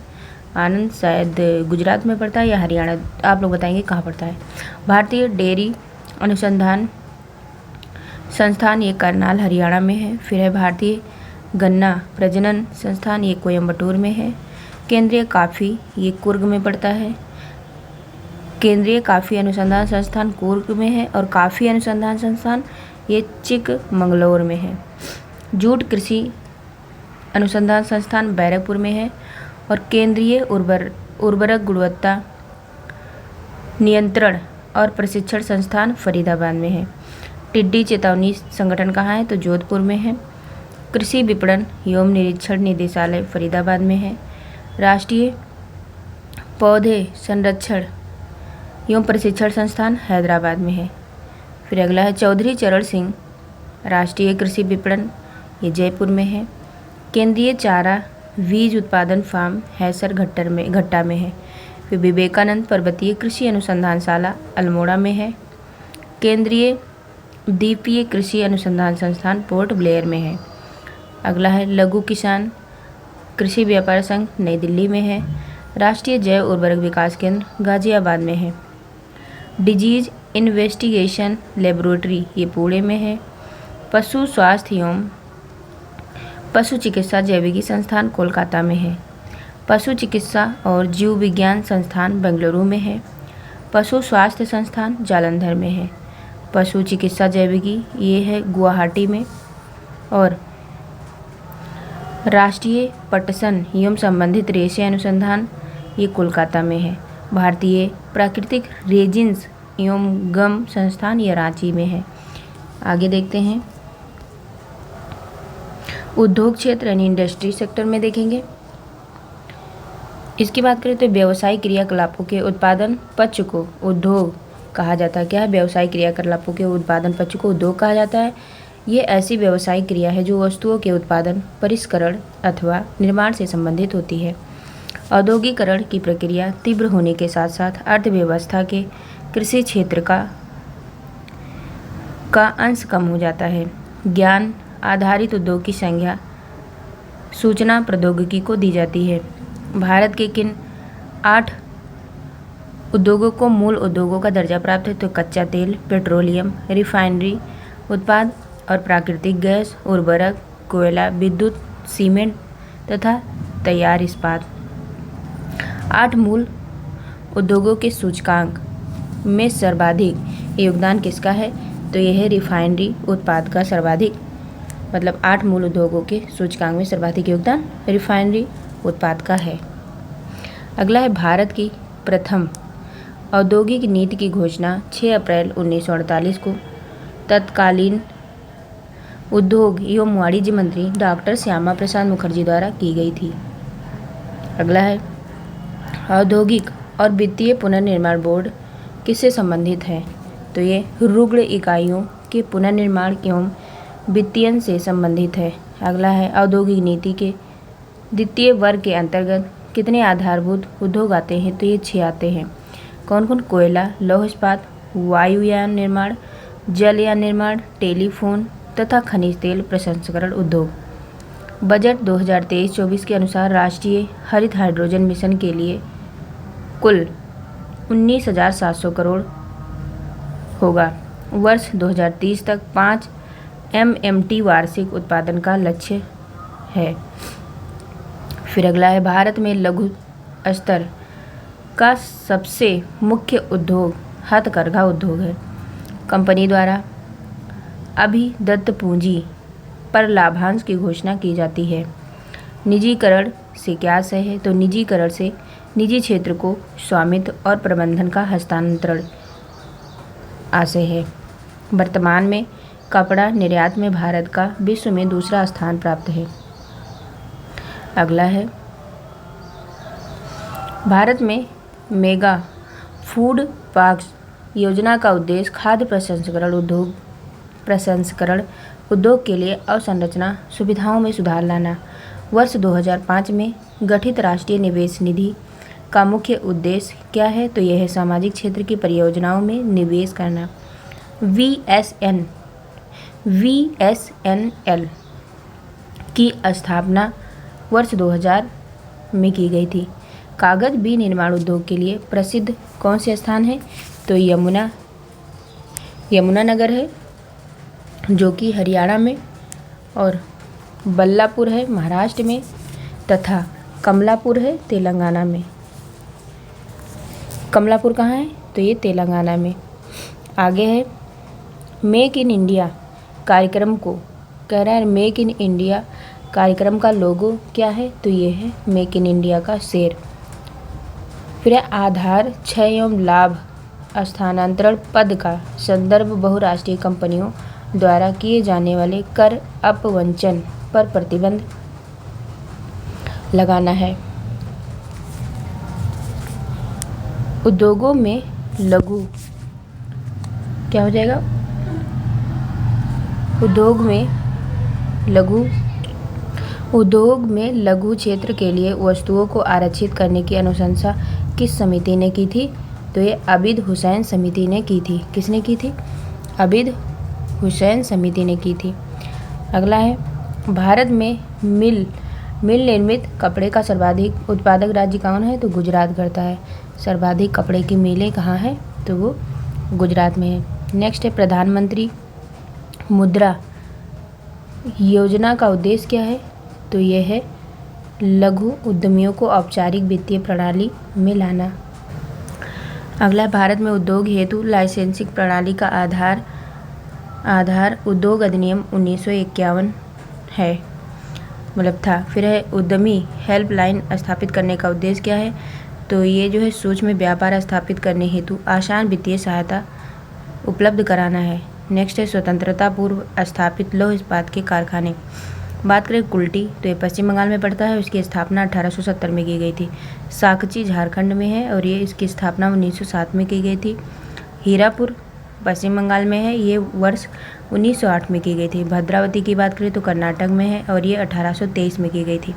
आनंद शायद गुजरात में पड़ता है या हरियाणा, आप लोग बताएंगे कहाँ पड़ता है। भारतीय डेयरी अनुसंधान संस्थान, ये करनाल हरियाणा में है। फिर है, भारतीय गन्ना प्रजनन संस्थान, ये कोयम्बटूर में है। केंद्रीय काफ़ी, ये कुर्ग में पड़ता है। केंद्रीय काफ़ी अनुसंधान संस्थान कुर्ग में है और काफ़ी अनुसंधान संस्थान ये चिकमंगलौर में है। जूट कृषि अनुसंधान संस्थान बैरकपुर में है और केंद्रीय उर्वरक गुणवत्ता नियंत्रण और प्रशिक्षण संस्थान फरीदाबाद में है। टिड्डी चेतावनी संगठन कहाँ है? तो जोधपुर में है। कृषि विपणन एवं निरीक्षण निदेशालय फरीदाबाद में है। राष्ट्रीय पौधे संरक्षण एवं प्रशिक्षण संस्थान हैदराबाद में है। फिर अगला है, चौधरी चरण सिंह राष्ट्रीय कृषि विपणन, ये जयपुर में है। केंद्रीय चारा बीज उत्पादन फार्म हैसर घट्टा में है। फिर विवेकानंद पर्वतीय कृषि अनुसंधानशाला अल्मोड़ा में है। केंद्रीय द्वीपीय कृषि अनुसंधान संस्थान पोर्ट ब्लेयर में है। अगला है, लघु किसान कृषि व्यापार संघ नई दिल्ली में है। राष्ट्रीय जैव उर्वरक विकास केंद्र गाजियाबाद में है। डिजीज इन्वेस्टिगेशन लेबोरेटरी, ये पुणे में है। पशु स्वास्थ्य एवं पशु चिकित्सा जैविकी संस्थान कोलकाता में है। पशु चिकित्सा और जीव विज्ञान संस्थान बेंगलुरु में है। पशु स्वास्थ्य संस्थान जालंधर में है। पशु चिकित्सा जैविकी, ये है गुवाहाटी में। और राष्ट्रीय पटसन एवं संबंधित रेशे अनुसंधान, ये कोलकाता में है। भारतीय प्राकृतिक रेजिन्स एवं गम संस्थान, ये रांची में है। आगे देखते हैं, उद्योग क्षेत्र यानी इंडस्ट्री सेक्टर में देखेंगे। इसकी बात करें तो व्यवसायिक क्रियाकलापों के उत्पादन पक्ष को उद्योग कहा जाता है। क्या है? व्यवसायिक क्रियाकलापों के उत्पादन पक्ष को उद्योग कहा जाता है। ये ऐसी व्यवसायिक क्रिया है जो वस्तुओं के उत्पादन, परिष्करण अथवा निर्माण से संबंधित होती है। औद्योगिकरण की प्रक्रिया तीव्र होने के साथ साथ अर्थव्यवस्था के कृषि क्षेत्र का अंश कम हो जाता है। ज्ञान आधारित उद्योग की संज्ञा सूचना प्रौद्योगिकी को दी जाती है। भारत के किन 8 उद्योगों को मूल उद्योगों का दर्जा प्राप्त है? तो कच्चा तेल, पेट्रोलियम, रिफाइनरी उत्पाद और प्राकृतिक गैस, उर्वरक, कोयला, विद्युत, सीमेंट तथा तैयार इस्पात। 8 मूल उद्योगों के सूचकांक में सर्वाधिक योगदान किसका है? तो यह है रिफाइनरी उत्पाद का सर्वाधिक, मतलब 8 मूल उद्योगों के सूचकांक में सर्वाधिक योगदान रिफाइनरी उत्पाद का है। अगला है, भारत की प्रथम औद्योगिक नीति की घोषणा 6 अप्रैल 1948 को तत्कालीन उद्योग एवं वाणिज्य मंत्री डॉक्टर श्यामा प्रसाद मुखर्जी द्वारा की गई थी। अगला है औद्योगिक और वित्तीय पुनर्निर्माण बोर्ड किससे संबंधित है? तो ये रुग्ण इकाइयों के पुनर्निर्माण एवं वित्तीयन से संबंधित है। अगला है औद्योगिक नीति के द्वितीय वर्ग के अंतर्गत कितने आधारभूत उद्योग आते हैं? तो ये 6 आते हैं। कौन कौन? कोयला, लौह इस्पात, वायुयान निर्माण, जलयान निर्माण, टेलीफोन तथा खनिज तेल प्रसंस्करण उद्योग। बजट 2023-24 के अनुसार राष्ट्रीय हरित हाइड्रोजन मिशन के लिए कुल 19,700 करोड़ होगा। वर्ष 2030 तक 5 MMT वार्षिक उत्पादन का लक्ष्य है। फिर अगला है भारत में लघु स्तर का सबसे मुख्य उद्योग हथकरघा उद्योग है। कंपनी द्वारा अभिदत्त पूंजी पर लाभांश की घोषणा की जाती है। निजीकरण से क्या आशय है? तो निजीकरण से निजी क्षेत्र को स्वामित्व और प्रबंधन का हस्तांतरण आशय है। वर्तमान में कपड़ा निर्यात में भारत का विश्व में दूसरा स्थान प्राप्त है। अगला है भारत में मेगा फूड पार्क्स योजना का उद्देश्य खाद्य प्रसंस्करण उद्योग के लिए अवसंरचना सुविधाओं में सुधार लाना। वर्ष 2005 में गठित राष्ट्रीय निवेश निधि का मुख्य उद्देश्य क्या है? तो यह है सामाजिक क्षेत्र की परियोजनाओं में निवेश करना। VSNL की स्थापना वर्ष 2000 में की गई थी। कागज विनिर्माण उद्योग के लिए प्रसिद्ध कौन से स्थान है? तो यमुनानगर है जो कि हरियाणा में, और बल्लापुर है महाराष्ट्र में, तथा कमलापुर है तेलंगाना में। कमलापुर कहाँ है? तो ये तेलंगाना में। आगे है मेक इन इंडिया कार्यक्रम को कह रहा है। मेक इन इंडिया कार्यक्रम का लोगो क्या है? तो ये है मेक इन इंडिया का शेर। फिर आधार क्षय एवं लाभ स्थानांतरण पद का संदर्भ बहुराष्ट्रीय कंपनियों द्वारा किए जाने वाले कर अपवंचन पर प्रतिबंध लगाना है। उद्योगों में लघु क्या हो जाएगा? उद्योग में लघु क्षेत्र के लिए वस्तुओं को आरक्षित करने की अनुशंसा किस समिति ने की थी? तो ये आबिद हुसैन समिति ने की थी। किसने की थी? आबिद हुसैन समिति ने की थी। अगला है भारत में मिल निर्मित कपड़े का सर्वाधिक उत्पादक राज्य कौन है? तो गुजरात करता है। सर्वाधिक कपड़े की मिलें कहाँ हैं? तो वो गुजरात में है। नेक्स्ट है प्रधानमंत्री मुद्रा योजना का उद्देश्य क्या है? तो यह है लघु उद्यमियों को औपचारिक वित्तीय प्रणाली में लाना। अगला भारत में उद्योग हेतु लाइसेंसिंग प्रणाली का आधार उद्योग अधिनियम 1951 है, मतलब था। फिर है उद्यमी हेल्पलाइन स्थापित करने का उद्देश्य क्या है? तो ये जो है सूक्ष्म व्यापार स्थापित करने हेतु आसान वित्तीय सहायता उपलब्ध कराना है। नेक्स्ट है स्वतंत्रता पूर्व स्थापित लौह इस्पात के कारखाने। बात करें कुल्टी, तो ये पश्चिम बंगाल में पड़ता है। उसकी स्थापना 1870 में की गई थी। साकची झारखंड में है और ये इसकी स्थापना 1907 में की गई थी। हीरापुर पश्चिम बंगाल में है, ये वर्ष 1908 में की गई थी। भद्रावती की बात करें तो कर्नाटक में है और ये 1823 में की गई थी।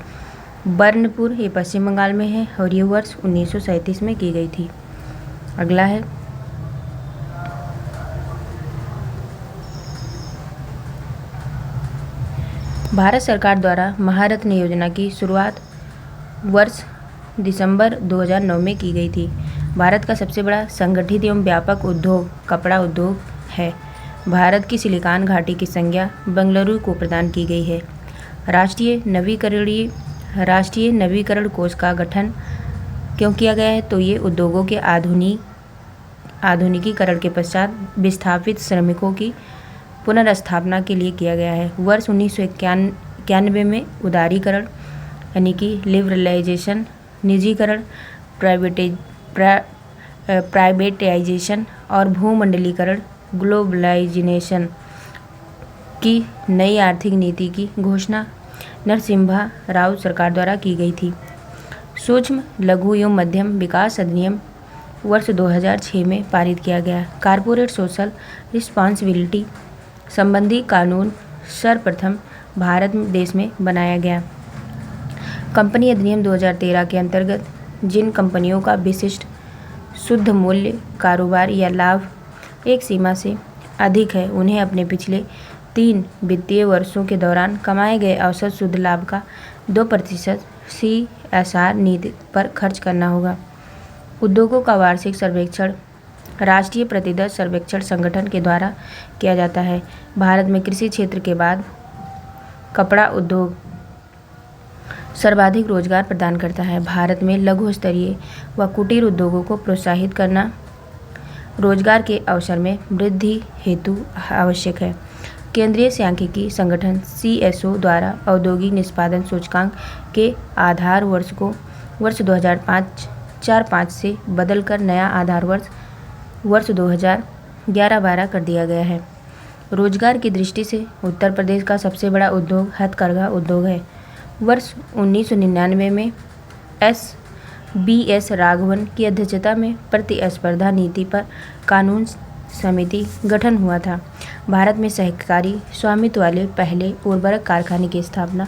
बर्नपुर ये पश्चिम बंगाल में है और ये वर्ष 1937 में की गई थी। अगला है भारत सरकार द्वारा महारत्न योजना की शुरुआत वर्ष दिसंबर 2009 में की गई थी। भारत का सबसे बड़ा संगठित एवं व्यापक उद्योग कपड़ा उद्योग है। भारत की सिलिकॉन घाटी की संज्ञा बेंगलुरु को प्रदान की गई है। राष्ट्रीय नवीकरण कोष का गठन क्यों किया गया है? तो ये उद्योगों के आधुनिकीकरण के पश्चात विस्थापित श्रमिकों की पुनर्स्थापना के लिए किया गया है। वर्ष 1991 में उदारीकरण यानी कि लिबरलाइजेशन, निजीकरण, प्राइवेटाइजेशन और भूमंडलीकरण, ग्लोबलाइजेशन की नई आर्थिक नीति की घोषणा नरसिम्हा राव सरकार द्वारा की गई थी। सूक्ष्म, लघु एवं मध्यम विकास अधिनियम वर्ष 2006 में पारित किया गया। कॉर्पोरेट सोशल रिस्पॉन्सिबिलिटी संबंधी कानून सर्वप्रथम भारत देश में बनाया गया। कंपनी अधिनियम 2013 के अंतर्गत जिन कंपनियों का विशिष्ट शुद्ध मूल्य, कारोबार या लाभ एक सीमा से अधिक है, उन्हें अपने पिछले 3 वित्तीय वर्षों के दौरान कमाए गए औसत शुद्ध लाभ का 2% CSR नीति पर खर्च करना होगा। उद्योगों का वार्षिक सर्वेक्षण राष्ट्रीय प्रतिदत्त सर्वेक्षण संगठन के द्वारा किया जाता है। भारत में कृषि क्षेत्र के बाद कपड़ा उद्योग सर्वाधिक रोजगार प्रदान करता है। भारत में लघु स्तरीय व कुटीर उद्योगों को प्रोत्साहित करना रोजगार के अवसर में वृद्धि हेतु आवश्यक है। केंद्रीय सांख्यिकी संगठन CSO द्वारा औद्योगिक निष्पादन सूचकांक के आधार वर्ष को वर्ष 2005 से बदलकर नया आधार वर्ष 2011-12 कर दिया गया है। रोजगार की दृष्टि से उत्तर प्रदेश का सबसे बड़ा उद्योग हथकरघा उद्योग है। वर्ष 1999 में SBS राघवन की अध्यक्षता में प्रतिस्पर्धा नीति पर कानून समिति गठन हुआ था। भारत में सहकारी स्वामित्व वाले पहले उर्वरक कारखाने की स्थापना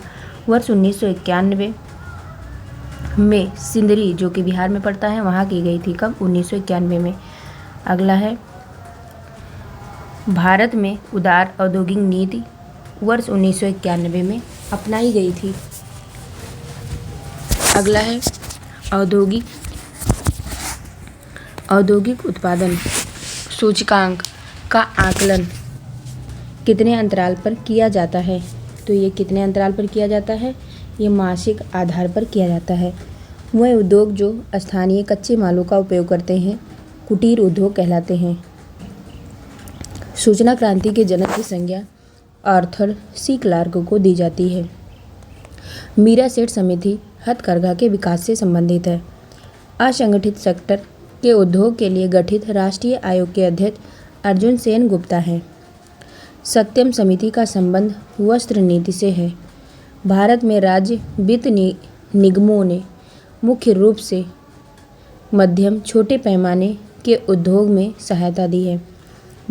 वर्ष 1991 में सिंदरी, जो कि बिहार में पड़ता है, वहाँ की गई थी। कब? 1991 में। अगला है भारत में उदार औद्योगिक नीति वर्ष 1991 में अपनाई गई थी। अगला है औद्योगिक उत्पादन सूचकांक का आकलन कितने अंतराल पर किया जाता है? तो ये कितने अंतराल पर किया जाता है? ये मासिक आधार पर किया जाता है। वह उद्योग जो स्थानीय कच्चे मालों का उपयोग करते हैं कुटीर उद्योग कहलाते हैं। सूचना क्रांति के जनक की संज्ञा आर्थर C क्लार्क को दी जाती है। मीरा सेठ समिति हथकरघा के विकास से संबंधित है। असंगठित सेक्टर के उद्योग के लिए गठित राष्ट्रीय आयोग के अध्यक्ष अर्जुन सेन गुप्ता हैं। सत्यम समिति का संबंध वस्त्र नीति से है। भारत में राज्य वित्त निगमों ने मुख्य रूप से मध्यम छोटे पैमाने के उद्योग में सहायता दी है।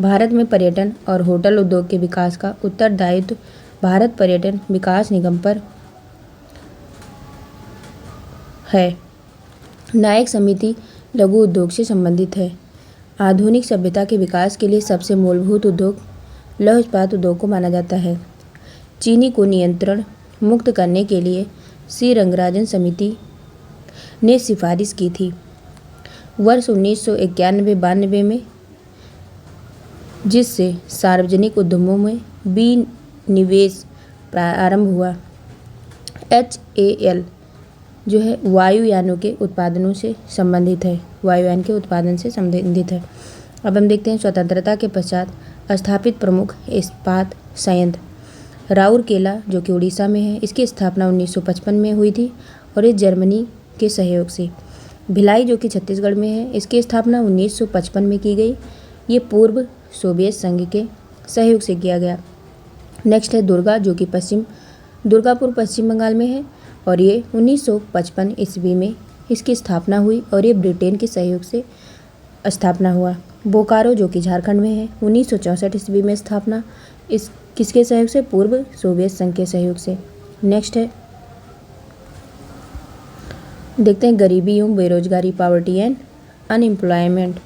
भारत में पर्यटन और होटल उद्योग के विकास का उत्तरदायित्व भारत पर्यटन विकास निगम पर है। नायक समिति लघु उद्योग से संबंधित है। आधुनिक सभ्यता के विकास के लिए सबसे मूलभूत उद्योग लौह इस्पात उद्योग को माना जाता है। चीनी को नियंत्रण मुक्त करने के लिए C रंगराजन ने सिफारिश की थी। वर्ष 1991-92 में जिससे सार्वजनिक उद्यमों में विनिवेश प्रारंभ हुआ। HAL जो है वायुयानों के उत्पादनों से संबंधित है, वायुयान के उत्पादन से संबंधित है। अब हम देखते हैं स्वतंत्रता के पश्चात स्थापित प्रमुख इस्पात संयंत्र राउरकेला, जो कि उड़ीसा में है। इसकी स्थापना 1955 में हुई थी और ये जर्मनी के सहयोग से। भिलाई, जो कि छत्तीसगढ़ में है, इसकी स्थापना 1955 में की गई। ये पूर्व सोवियत संघ के सहयोग से किया गया। नेक्स्ट है दुर्गा, जो कि दुर्गापुर पश्चिम बंगाल में है और ये 1955 ईस्वी में इसकी स्थापना हुई और ये ब्रिटेन के सहयोग से स्थापना हुआ। बोकारो, जो कि झारखंड में है, 1964 ईस्वी में स्थापना इस किसके सहयोग से? पूर्व सोवियत संघ के सहयोग से। नेक्स्ट है देखते हैं गरीबी एवं बेरोजगारी, पॉवर्टी एंड अनएम्प्लॉयमेंट।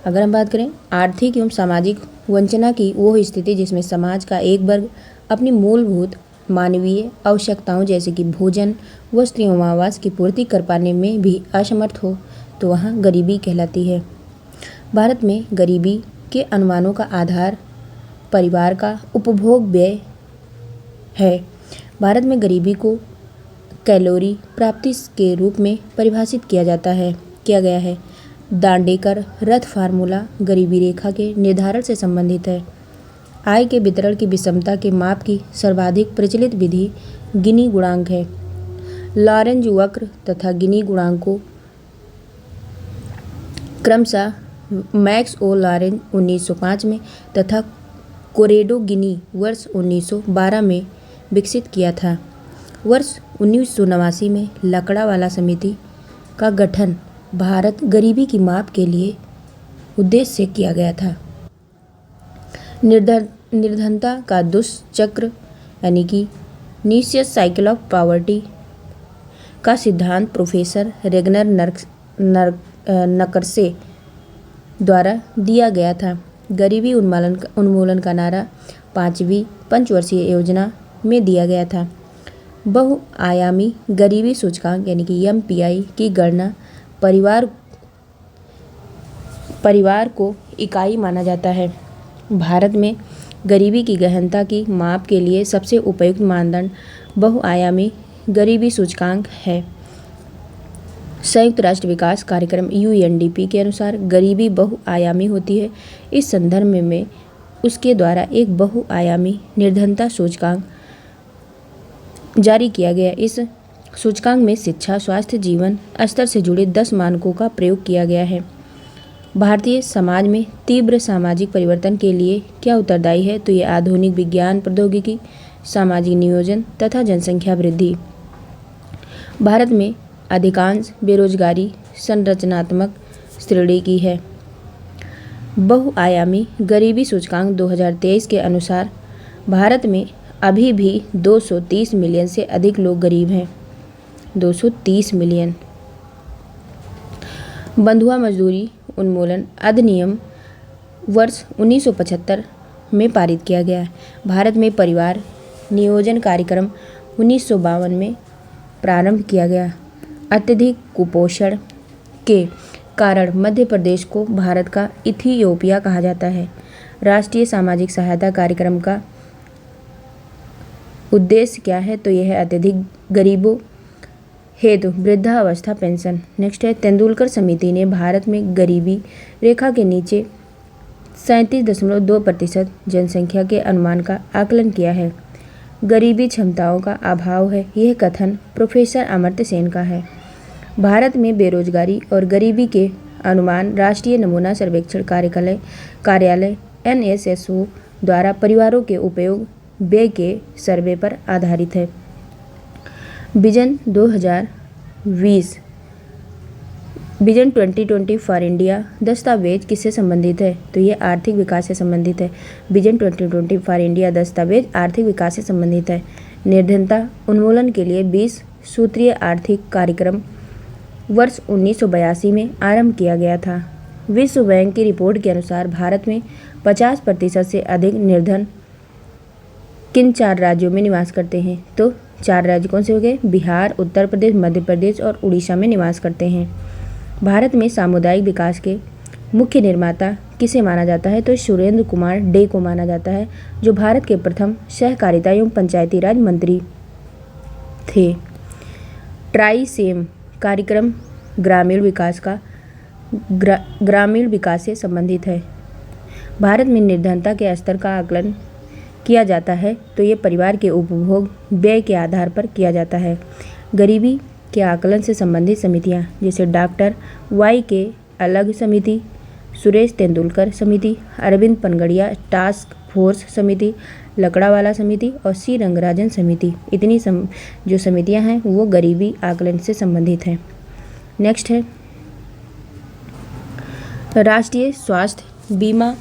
अगर हम बात करें आर्थिक एवं सामाजिक वंचना की, वो स्थिति जिसमें समाज का एक वर्ग अपनी मूलभूत मानवीय आवश्यकताओं जैसे कि भोजन, वस्त्र एवं आवास की पूर्ति कर पाने में भी असमर्थ हो, तो वहाँ गरीबी कहलाती है। भारत में गरीबी के अनुमानों का आधार परिवार का उपभोग व्यय है। भारत में गरीबी को कैलोरी प्राप्ति के रूप में परिभाषित किया गया है। दांडेकर रथ फार्मूला गरीबी रेखा के निर्धारण से संबंधित है। आय के वितरण की विषमता के माप की सर्वाधिक प्रचलित विधि गिनी गुणांक है। लॉरेंज वक्र तथा गिनी गुणांक को क्रमशः मैक्स ओ लॉरेंज 1905 में तथा कोरेडो गिनी वर्ष 1912 में विकसित किया था। वर्ष 1989 में लकड़ावाला समिति का गठन भारत गरीबी की माप के लिए उद्देश्य से किया गया था। निर्धनता का दुष्चक्र यानी कि नीशियस साइकिल ऑफ पॉवर्टी का सिद्धांत प्रोफेसर रेगनर नकरसे द्वारा दिया गया था। गरीबी उन्मूलन का नारा 5वीं पंचवर्षीय योजना में दिया गया था। बहुआयामी गरीबी सूचकांक यानी कि MPI की गणना परिवार को इकाई माना जाता है। भारत में गरीबी की गहनता की माप के लिए सबसे उपयुक्त मानदंड बहुआयामी गरीबी सूचकांक है। संयुक्त राष्ट्र विकास कार्यक्रम UNDP के अनुसार गरीबी बहुआयामी होती है। इस संदर्भ में उसके द्वारा एक बहुआयामी निर्धनता सूचकांक जारी किया गया। इस सूचकांक में शिक्षा, स्वास्थ्य, जीवन स्तर से जुड़े 10 मानकों का प्रयोग किया गया है। भारतीय समाज में तीव्र सामाजिक परिवर्तन के लिए क्या उत्तरदायी है? तो ये आधुनिक विज्ञान, प्रौद्योगिकी, सामाजिक नियोजन तथा जनसंख्या वृद्धि। भारत में अधिकांश बेरोजगारी संरचनात्मक श्रेणी की है। बहुआयामी गरीबी सूचकांक 2023 के अनुसार भारत में अभी भी 230 मिलियन से अधिक लोग गरीब हैं। 230 मिलियन। बंधुआ मजदूरी उन्मूलन अधिनियम वर्ष 1975 में पारित किया गया। भारत में परिवार नियोजन कार्यक्रम 1952 में प्रारंभ किया गया। अत्यधिक कुपोषण के कारण मध्य प्रदेश को भारत का इथियोपिया कहा जाता है। राष्ट्रीय सामाजिक सहायता कार्यक्रम का उद्देश्य क्या है? तो यह है अत्यधिक गरीबों हेतु वृद्धावस्था पेंशन। नेक्स्ट है तेंदुलकर समिति ने भारत में गरीबी रेखा के नीचे 37.2% जनसंख्या के अनुमान का आकलन किया है। गरीबी क्षमताओं का अभाव है, यह कथन प्रोफेसर अमर्त्य सेन का है। भारत में बेरोजगारी और गरीबी के अनुमान राष्ट्रीय नमूना सर्वेक्षण कार्यालय NSSO द्वारा परिवारों के उपयोग व्यय के सर्वे पर आधारित है। विजन 2020 फॉर इंडिया दस्तावेज किससे संबंधित है? तो ये आर्थिक विकास से संबंधित है। विजन 2020 फॉर इंडिया दस्तावेज आर्थिक विकास से संबंधित है। निर्धनता उन्मूलन के लिए 20 सूत्रीय आर्थिक कार्यक्रम वर्ष 1982 में आरंभ किया गया था। विश्व बैंक की रिपोर्ट के अनुसार भारत में 50% से अधिक निर्धन किन 4 राज्यों में निवास करते हैं? तो 4 राज्य कौन से हो गए? बिहार, उत्तर प्रदेश, मध्य प्रदेश और उड़ीसा में निवास करते हैं। भारत में सामुदायिक विकास के मुख्य निर्माता किसे माना जाता है? तो सुरेंद्र कुमार डे को माना जाता है, जो भारत के प्रथम सहकारिता एवं पंचायती राज मंत्री थे। ट्राइसेम कार्यक्रम ग्रामीण विकास से संबंधित है। भारत में निर्धनता के स्तर का आकलन किया जाता है, तो ये परिवार के उपभोग व्यय के आधार पर किया जाता है। गरीबी के आकलन से संबंधित समितियां जैसे डॉक्टर YK अलग समिति, सुरेश तेंदुलकर समिति, अरविंद पनगड़िया टास्क फोर्स समिति, लकड़ावाला समिति और C रंगराजन समिति, इतनी जो समितियां हैं वो गरीबी आकलन से संबंधित हैं। नेक्स्ट है राष्ट्रीय स्वास्थ्य बीमा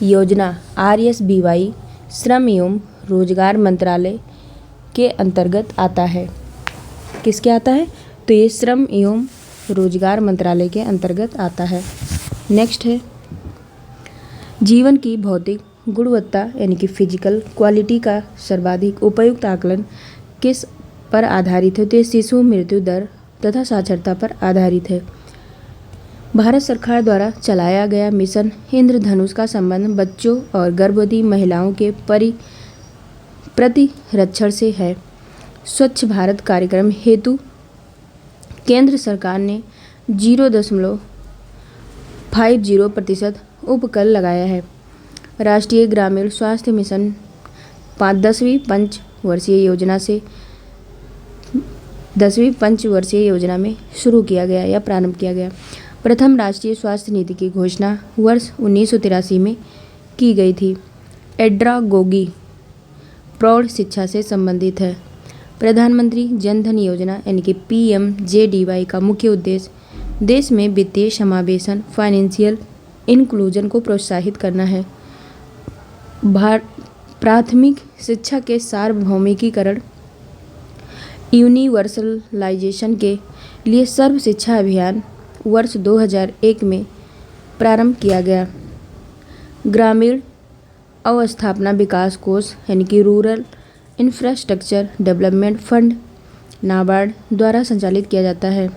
योजना RSBY श्रम एवं रोजगार मंत्रालय के अंतर्गत आता है। किसके आता है? तो ये श्रम एवं रोजगार मंत्रालय के अंतर्गत आता है। नेक्स्ट है जीवन की भौतिक गुणवत्ता यानी कि फिजिकल क्वालिटी का सर्वाधिक उपयुक्त आकलन किस पर आधारित है? तो ये शिशु मृत्यु दर तथा साक्षरता पर आधारित है। भारत सरकार द्वारा चलाया गया मिशन इंद्रधनुष का संबंध बच्चों और गर्भवती महिलाओं के प्रतिरक्षण से है। स्वच्छ भारत कार्यक्रम हेतु केंद्र सरकार ने 0.50% उपकर लगाया है। राष्ट्रीय ग्रामीण स्वास्थ्य मिशन 10वीं पंचवर्षीय योजना में शुरू किया गया या प्रारंभ किया गया। प्रथम राष्ट्रीय स्वास्थ्य नीति की घोषणा वर्ष 1983 में की गई थी। एड्रागोगी प्रौढ़ शिक्षा से संबंधित है। प्रधानमंत्री जन धन योजना यानी कि PMJDY का मुख्य उद्देश्य देश में वित्तीय समावेशन फाइनेंशियल इंक्लूजन को प्रोत्साहित करना है। प्राथमिक शिक्षा के सार्वभौमिकीकरण यूनिवर्सलाइजेशन के लिए सर्व शिक्षा अभियान वर्ष 2001 में प्रारंभ किया गया। ग्रामीण अवस्थापना विकास कोष यानी कि rural infrastructure development fund NABARD द्वारा संचालित किया जाता है।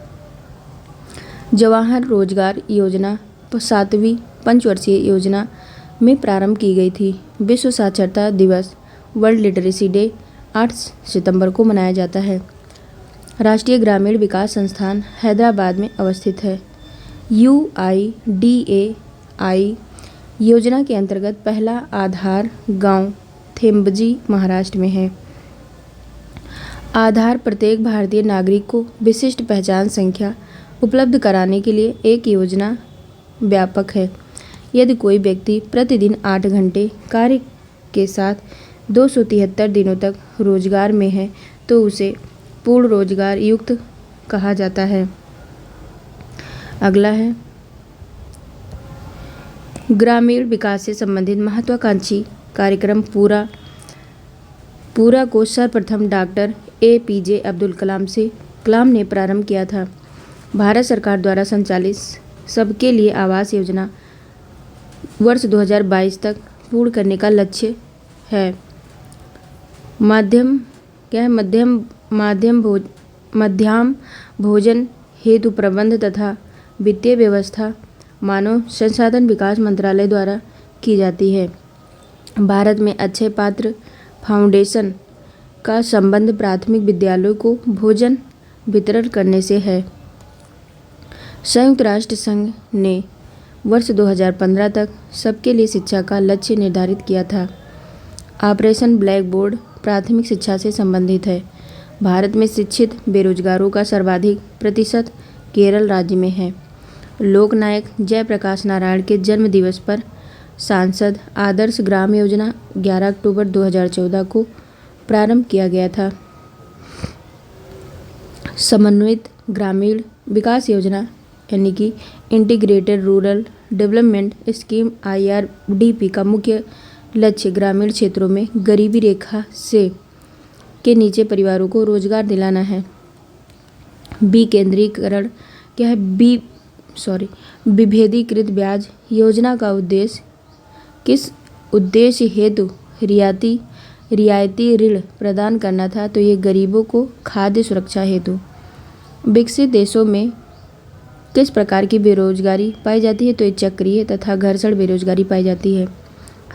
जवाहर रोजगार योजना 7वीं पंचवर्षीय योजना में प्रारंभ की गई थी। विश्व साक्षरता दिवस वर्ल्ड लिटरेसी डे 8 सितंबर को मनाया जाता है। राष्ट्रीय ग्रामीण विकास संस्थान हैदराबाद में अवस्थित है। UIDAI योजना के अंतर्गत पहला आधार गांव थेम्बजी महाराष्ट्र में है। आधार प्रत्येक भारतीय नागरिक को विशिष्ट पहचान संख्या उपलब्ध कराने के लिए एक योजना व्यापक है। यदि कोई व्यक्ति प्रतिदिन 8 घंटे कार्य के साथ 273 दिनों तक रोजगार में है तो उसे पूर्ण रोजगार युक्त कहा जाता है। अगला है ग्रामीण विकास से संबंधित महत्वाकांक्षी कार्यक्रम पूरा को सर्वप्रथम डॉक्टर APJ अब्दुल कलाम ने प्रारंभ किया था। भारत सरकार द्वारा संचालित सबके लिए आवास योजना वर्ष 2022 तक पूर्ण करने का लक्ष्य है। मध्यम भोजन हेतु प्रबंध तथा वित्तीय व्यवस्था मानव संसाधन विकास मंत्रालय द्वारा की जाती है। भारत में अक्षय पात्र फाउंडेशन का संबंध प्राथमिक विद्यालयों को भोजन वितरण करने से है। संयुक्त राष्ट्र संघ ने वर्ष 2015 तक सबके लिए शिक्षा का लक्ष्य निर्धारित किया था। ऑपरेशन ब्लैक बोर्ड प्राथमिक शिक्षा से संबंधित है। भारत में शिक्षित बेरोजगारों का सर्वाधिक प्रतिशत केरल राज्य में है। लोकनायक जयप्रकाश नारायण के जन्म दिवस पर सांसद आदर्श ग्राम योजना 11 अक्टूबर 2014 को प्रारंभ किया गया था। समन्वित ग्रामीण विकास योजना यानी कि integrated rural development scheme IRDP का मुख्य लक्ष्य ग्रामीण क्षेत्रों में गरीबी रेखा से के नीचे परिवारों को रोजगार दिलाना है। विकेंद्रीकरण क्या है? विभेदीकृत ब्याज योजना का उद्देश्य किस उद्देश्य हेतु रियायती ऋण प्रदान करना था? तो ये गरीबों को खाद्य सुरक्षा हेतु। विकसित देशों में किस प्रकार की बेरोजगारी पाई जाती है? तो ये चक्रीय तथा घर्षण बेरोजगारी पाई जाती है।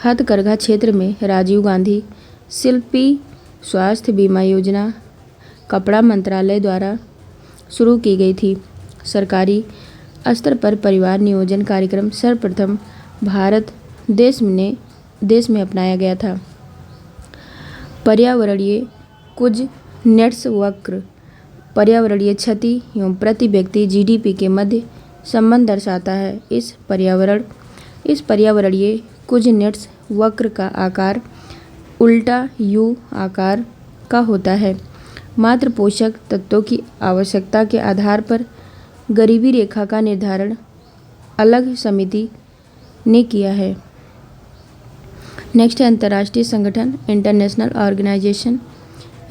हथकरघा क्षेत्र में राजीव गांधी शिल्पी स्वास्थ्य बीमा योजना कपड़ा मंत्रालय द्वारा शुरू की गई थी। सरकारी स्तर पर परिवार नियोजन कार्यक्रम सर्वप्रथम भारत देश में अपनाया गया था। पर्यावरणीय कुछ नेट्स वक्र पर्यावरणीय क्षति एवं प्रति व्यक्ति GDP के मध्य संबंध दर्शाता है। इस पर्यावरणीय कुछ नेट्स वक्र का आकार उल्टा U आकार का होता है। मात्र पोषक तत्वों की आवश्यकता के आधार पर गरीबी रेखा का निर्धारण अलग समिति ने किया है। नेक्स्ट है अंतर्राष्ट्रीय संगठन इंटरनेशनल ऑर्गेनाइजेशन।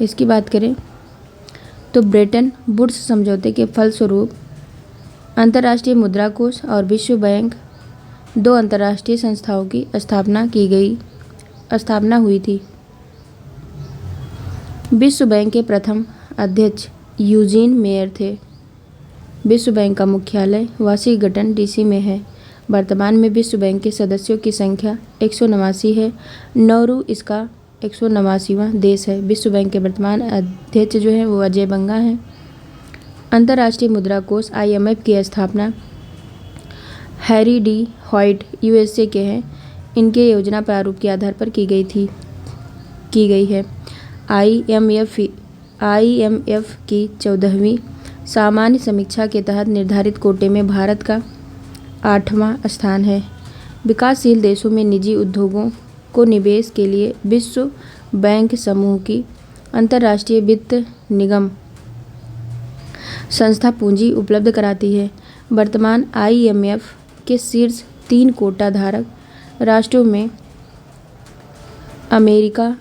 इसकी बात करें तो ब्रेटन वुड्स समझौते के फलस्वरूप अंतर्राष्ट्रीय मुद्रा कोष और विश्व बैंक 2 अंतर्राष्ट्रीय संस्थाओं की स्थापना हुई थी। विश्व बैंक के प्रथम अध्यक्ष यूजीन मेयर थे। विश्व बैंक का मुख्यालय वाशिंगटन DC में है। वर्तमान में विश्व बैंक के सदस्यों की संख्या 189 है। नौरू इसका 189वां देश है। विश्व बैंक के वर्तमान अध्यक्ष जो है वो अजय बंगा हैं। अंतर्राष्ट्रीय मुद्रा कोष IMF की स्थापना हैरी डी हॉइट USA के हैं। इनके योजना प्रारूप के आधार पर की गई है। IMF की 14वीं सामान्य समीक्षा के तहत निर्धारित कोटे में भारत का 8वां स्थान है। विकासशील देशों में निजी उद्योगों को निवेश के लिए विश्व बैंक समूह की अंतर्राष्ट्रीय वित्त निगम संस्था पूंजी उपलब्ध कराती है। वर्तमान IMF के शीर्ष 3 कोटा धारक राष्ट्रों में अमेरिका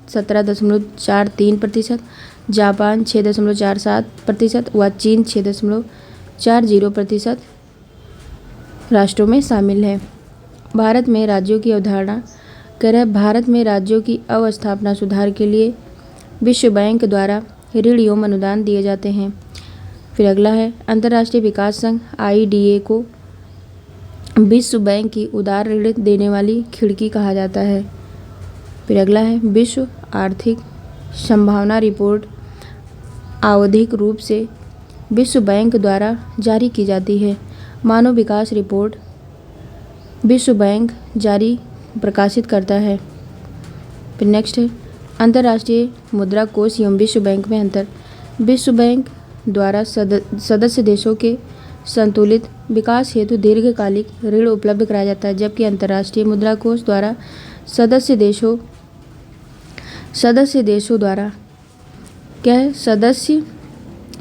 17.43%, जापान 6.47% व चीन 6.40% राष्ट्रों में शामिल है। भारत में राज्यों की अवधारणा भारत में राज्यों की अवस्थापना सुधार के लिए विश्व बैंक द्वारा ऋण एवं अनुदान दिए जाते हैं। फिर अगला है अंतर्राष्ट्रीय विकास संघ IDA को विश्व बैंक की उदार ऋण देने वाली खिड़की कहा जाता है। फिर अगला है विश्व आर्थिक संभावना रिपोर्ट आवधिक रूप से विश्व बैंक द्वारा जारी की जाती है। मानव विकास रिपोर्ट विश्व बैंक प्रकाशित करता है। फिर नेक्स्ट है अंतर्राष्ट्रीय मुद्रा कोष एवं विश्व बैंक में अंतर। विश्व बैंक द्वारा सदस्य देशों के संतुलित विकास हेतु दीर्घकालिक ऋण उपलब्ध कराया जाता है, जबकि अंतर्राष्ट्रीय मुद्रा कोष द्वारा सदस्य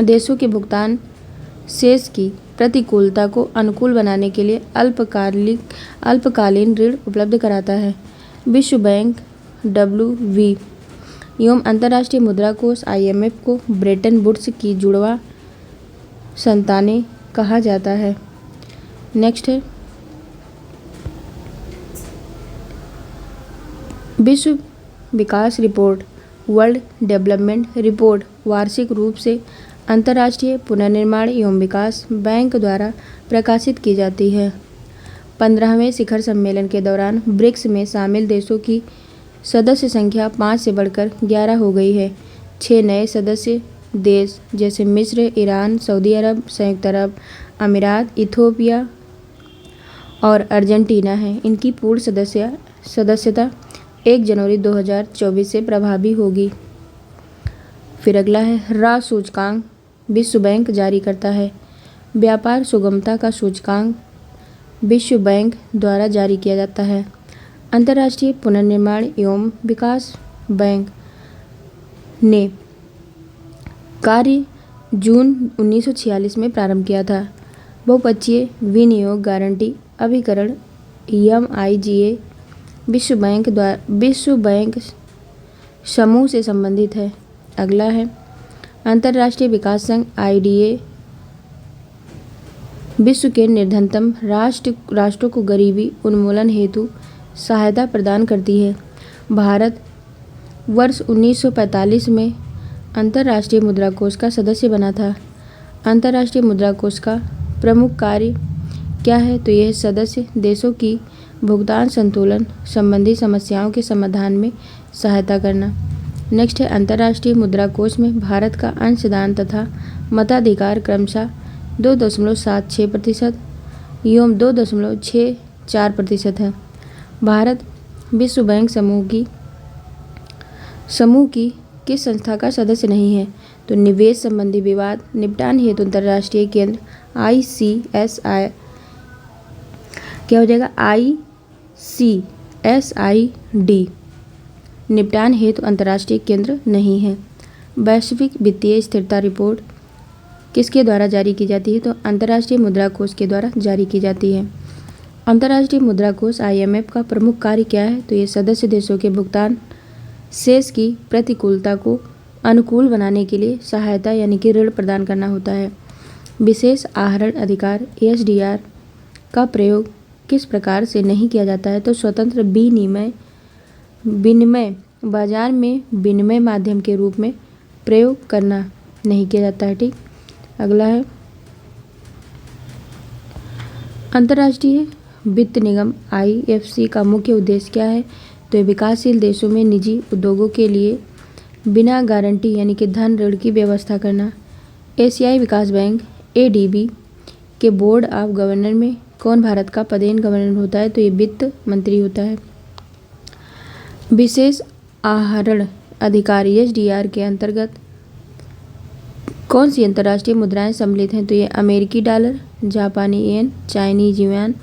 देशों के भुगतान शेष की प्रतिकूलता को अनुकूल बनाने के लिए अल्पकालीन ऋण उपलब्ध कराता है। विश्व बैंक WV एवं अंतर्राष्ट्रीय मुद्रा कोष IMF को ब्रेटन वुड्स की जुड़वा संतानें कहा जाता है। नेक्स्ट है विश्व विकास रिपोर्ट वर्ल्ड डेवलपमेंट रिपोर्ट वार्षिक रूप से अंतर्राष्ट्रीय पुनर्निर्माण एवं विकास बैंक द्वारा प्रकाशित की जाती है। 15वें शिखर सम्मेलन के दौरान ब्रिक्स में शामिल देशों की सदस्य संख्या 5 से बढ़कर 11 हो गई है। 6 नए सदस्य देश जैसे मिस्र, ईरान, सऊदी अरब, संयुक्त अरब अमीरात, इथियोपिया और अर्जेंटीना हैं। इनकी पूर्ण सदस्यता 1 जनवरी 2024 से प्रभावी होगी। फिर अगला है रा सूचकांक विश्व बैंक जारी करता है। व्यापार सुगमता का सूचकांक विश्व बैंक द्वारा जारी किया जाता है। अंतर्राष्ट्रीय पुनर्निर्माण एवं विकास बैंक ने कार्य जून 1946 में प्रारंभ किया था। बहुपक्षीय विनियोग गारंटी अभिकरण MIGA विश्व बैंक समूह से संबंधित है। अगला है अंतर्राष्ट्रीय विकास संघ IDA विश्व के निर्धनतम राष्ट्रों को गरीबी उन्मूलन हेतु सहायता प्रदान करती है। भारत वर्ष 1945 में अंतर्राष्ट्रीय मुद्रा कोष का सदस्य बना था। अंतर्राष्ट्रीय मुद्रा कोष का प्रमुख कार्य क्या है? तो यह सदस्य देशों की भुगतान संतुलन संबंधी समस्याओं के समाधान में सहायता करना। नेक्स्ट है अंतर्राष्ट्रीय मुद्रा कोष में भारत का अंशदान तथा मताधिकार क्रमशः 2.76% एवं 2.64% है। भारत विश्व बैंक समूह की किस संस्था का सदस्य नहीं है? तो निवेश संबंधी विवाद निपटान हेतु अंतर्राष्ट्रीय केंद्र ICSI क्या हो जाएगा? ICSID निपटान हेतु अंतर्राष्ट्रीय केंद्र नहीं है। वैश्विक वित्तीय स्थिरता रिपोर्ट किसके द्वारा जारी की जाती है? तो अंतर्राष्ट्रीय मुद्रा कोष के द्वारा जारी की जाती है। अंतर्राष्ट्रीय मुद्रा कोष IMF का प्रमुख कार्य क्या है? तो ये सदस्य देशों के भुगतान शेष की प्रतिकूलता को अनुकूल बनाने के लिए सहायता यानी कि ऋण प्रदान करना होता है। विशेष आहरण अधिकार SDR का प्रयोग किस प्रकार से नहीं किया जाता है? तो स्वतंत्र विनिमय बाजार में विनिमय माध्यम के रूप में प्रयोग करना नहीं किया जाता है। ठीक, अगला है अंतर्राष्ट्रीय वित्त निगम IFC का मुख्य उद्देश्य क्या है? तो विकासशील देशों में निजी उद्योगों के लिए बिना गारंटी यानी कि धन ऋण की व्यवस्था करना। एशियाई विकास बैंक ADB के बोर्ड ऑफ गवर्नर में कौन भारत का पदेन गवर्नर होता है? तो ये वित्त मंत्री होता है। विशेष आहरण अधिकार SDR के अंतर्गत कौन सी अंतर्राष्ट्रीय मुद्राएं सम्मिलित हैं? तो ये अमेरिकी डॉलर, जापानी येन, चाइनीज युआन,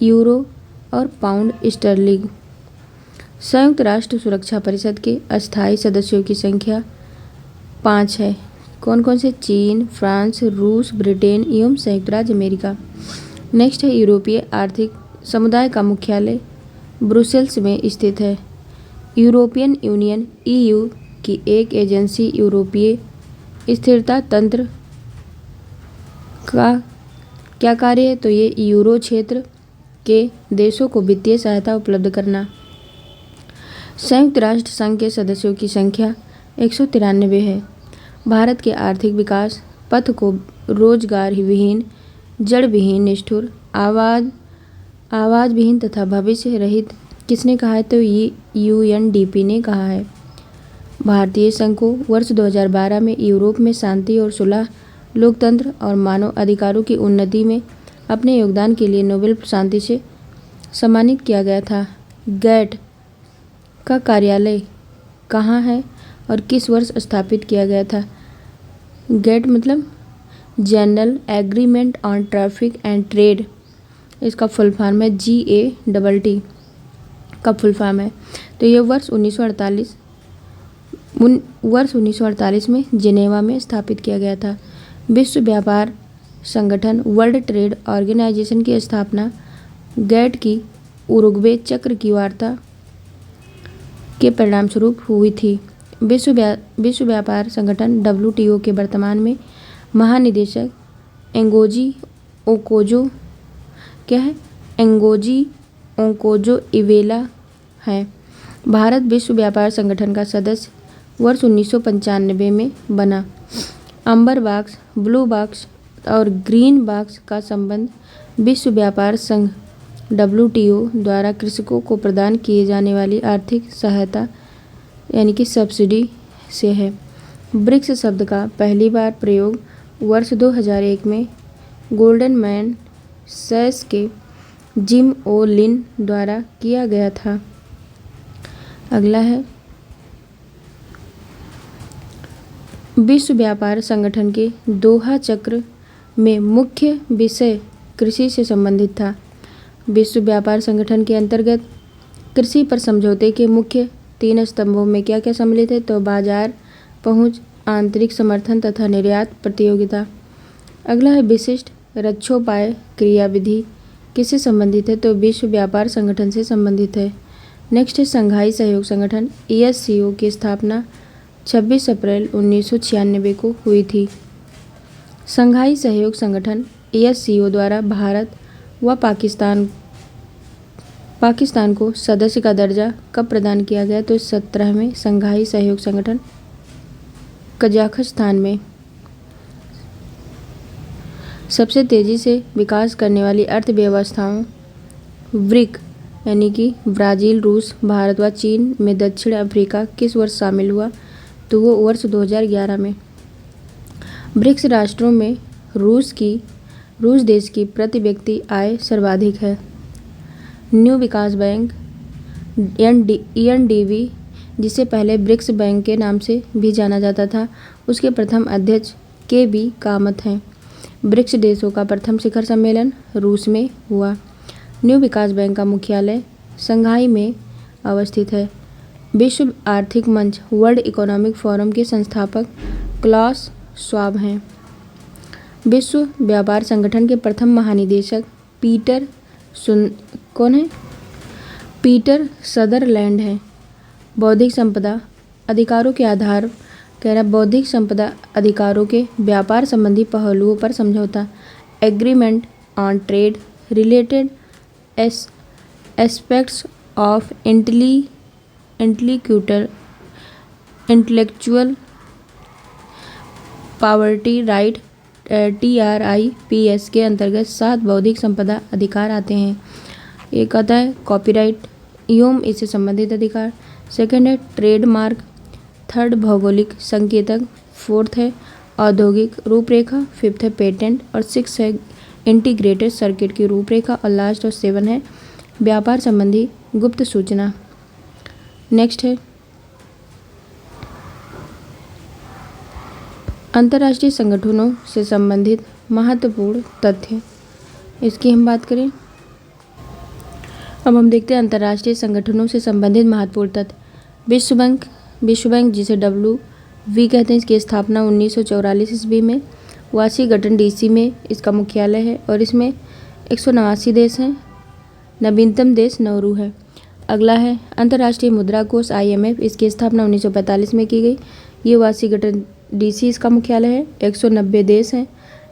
यूरो और पाउंड स्टर्लिंग। संयुक्त राष्ट्र सुरक्षा परिषद के अस्थायी सदस्यों की संख्या 5 है। कौन कौन से? चीन, फ्रांस, रूस, ब्रिटेन एवं संयुक्त राज्य अमेरिका। नेक्स्ट है यूरोपीय आर्थिक समुदाय का मुख्यालय ब्रुसेल्स में स्थित है। यूरोपियन यूनियन (ईयू) की एक एजेंसी यूरोपीय स्थिरता तंत्र का क्या कार्य है? तो ये यूरो क्षेत्र के देशों को वित्तीय सहायता उपलब्ध करना। संयुक्त राष्ट्र संघ के सदस्यों की संख्या 193 है। भारत के आर्थिक विकास पथ को रोजगार विहीन, जड़ विहीन, निष्ठुर, आवाज विहीन तथा भविष्य रहित किसने कहा है? तो ये यूएनडीपी ने कहा है। भारतीय संघ को वर्ष 2012 में यूरोप में शांति और सुलह, लोकतंत्र और मानव अधिकारों की उन्नति में अपने योगदान के लिए नोबेल शांति से सम्मानित किया गया था। गैट का कार्यालय कहाँ है और किस वर्ष स्थापित किया गया था? गैट मतलब general agreement on traffic and trade, इसका फुल फॉर्म है GATT का फुल फॉर्म है। तो ये वर्ष 1948 में जिनेवा में स्थापित किया गया था। विश्व व्यापार संगठन वर्ल्ड ट्रेड ऑर्गेनाइजेशन की स्थापना गैट की उरुग्वे चक्र की वार्ता के परिणामस्वरूप हुई थी। विश्व व्यापार संगठन WTO के वर्तमान में महानिदेशक एंगोजी ओकोजो इवेला है। भारत विश्व व्यापार संगठन का सदस्य वर्ष 1995 में बना। अंबर बॉक्स, ब्लू बॉक्स और ग्रीन बॉक्स का संबंध विश्व व्यापार संघ WTO द्वारा कृषकों को प्रदान किए जाने वाली आर्थिक सहायता यानी कि सब्सिडी से है। ब्रिक्स शब्द का पहली बार प्रयोग वर्ष 2001 में गोल्डन मैन सैस के जिम ओ लिन द्वारा किया गया था। अगला है विश्व व्यापार संगठन के दोहा चक्र में मुख्य विषय कृषि से संबंधित था। विश्व व्यापार संगठन के अंतर्गत कृषि पर समझौते के मुख्य 3 स्तंभों में क्या क्या सम्मिलित है? तो बाजार पहुंच, आंतरिक समर्थन तथा निर्यात प्रतियोगिता। अगला है विशिष्ट रक्षोपाय क्रियाविधि किससे संबंधित है? तो विश्व व्यापार संगठन से संबंधित है। नेक्स्ट है संघाई सहयोग संगठन ESCO की स्थापना 26 अप्रैल 1996 को हुई थी। संघाई सहयोग संगठन ESCO द्वारा भारत व पाकिस्तान को सदस्य का दर्जा कब प्रदान किया गया? तो 17वें संघाई सहयोग संगठन कजाखस्तान में। सबसे तेजी से विकास करने वाली अर्थव्यवस्थाओं ब्रिक यानी कि ब्राज़ील, रूस, भारत व चीन में दक्षिण अफ्रीका किस वर्ष शामिल हुआ? तो वो वर्ष 2011 में। ब्रिक्स राष्ट्रों में रूस देश की प्रति व्यक्ति आय सर्वाधिक है। न्यू विकास बैंक ENDB जिसे पहले ब्रिक्स बैंक के नाम से भी जाना जाता था, उसके प्रथम अध्यक्ष KB कामत हैं। ब्रिक्स देशों का प्रथम शिखर सम्मेलन रूस में हुआ। न्यू विकास बैंक का मुख्यालय शंघाई में अवस्थित है। विश्व आर्थिक मंच वर्ल्ड इकोनॉमिक फोरम के संस्थापक क्लास श्वाब हैं। विश्व व्यापार संगठन के प्रथम महानिदेशक पीटर सदरलैंड हैं। बौद्धिक संपदा अधिकारों के आधार बौद्धिक संपदा अधिकारों के व्यापार संबंधी पहलुओं पर समझौता agreement on trade related aspects of intellectual property right TRIPS के अंतर्गत 7 बौद्धिक संपदा अधिकार आते हैं। एक आता है कॉपीराइट एवं इससे संबंधित अधिकार, सेकंड है ट्रेडमार्क, थर्ड भौगोलिक संकेतक, फोर्थ है औद्योगिक रूपरेखा, फिफ्थ है पेटेंट और 6 है इंटीग्रेटेड सर्किट की रूपरेखा और लास्ट और 7 है व्यापार संबंधी गुप्त सूचना। नेक्स्ट है अंतर्राष्ट्रीय संगठनों से संबंधित महत्वपूर्ण तथ्य, इसकी हम बात करें। अब हम देखते हैं अंतर्राष्ट्रीय संगठनों से संबंधित महत्वपूर्ण तथ्य। विश्व बैंक जिसे WV कहते हैं, इसकी स्थापना 1944 ईस्वी में वाशिंगटन DC में इसका मुख्यालय है और इसमें 189 देश हैं। नवीनतम देश नाउरू है। अगला है अंतर्राष्ट्रीय मुद्रा कोष IMF, इसकी स्थापना 1945 में की गई। ये वाशिंगटन DC इसका मुख्यालय है। 190 देश हैं।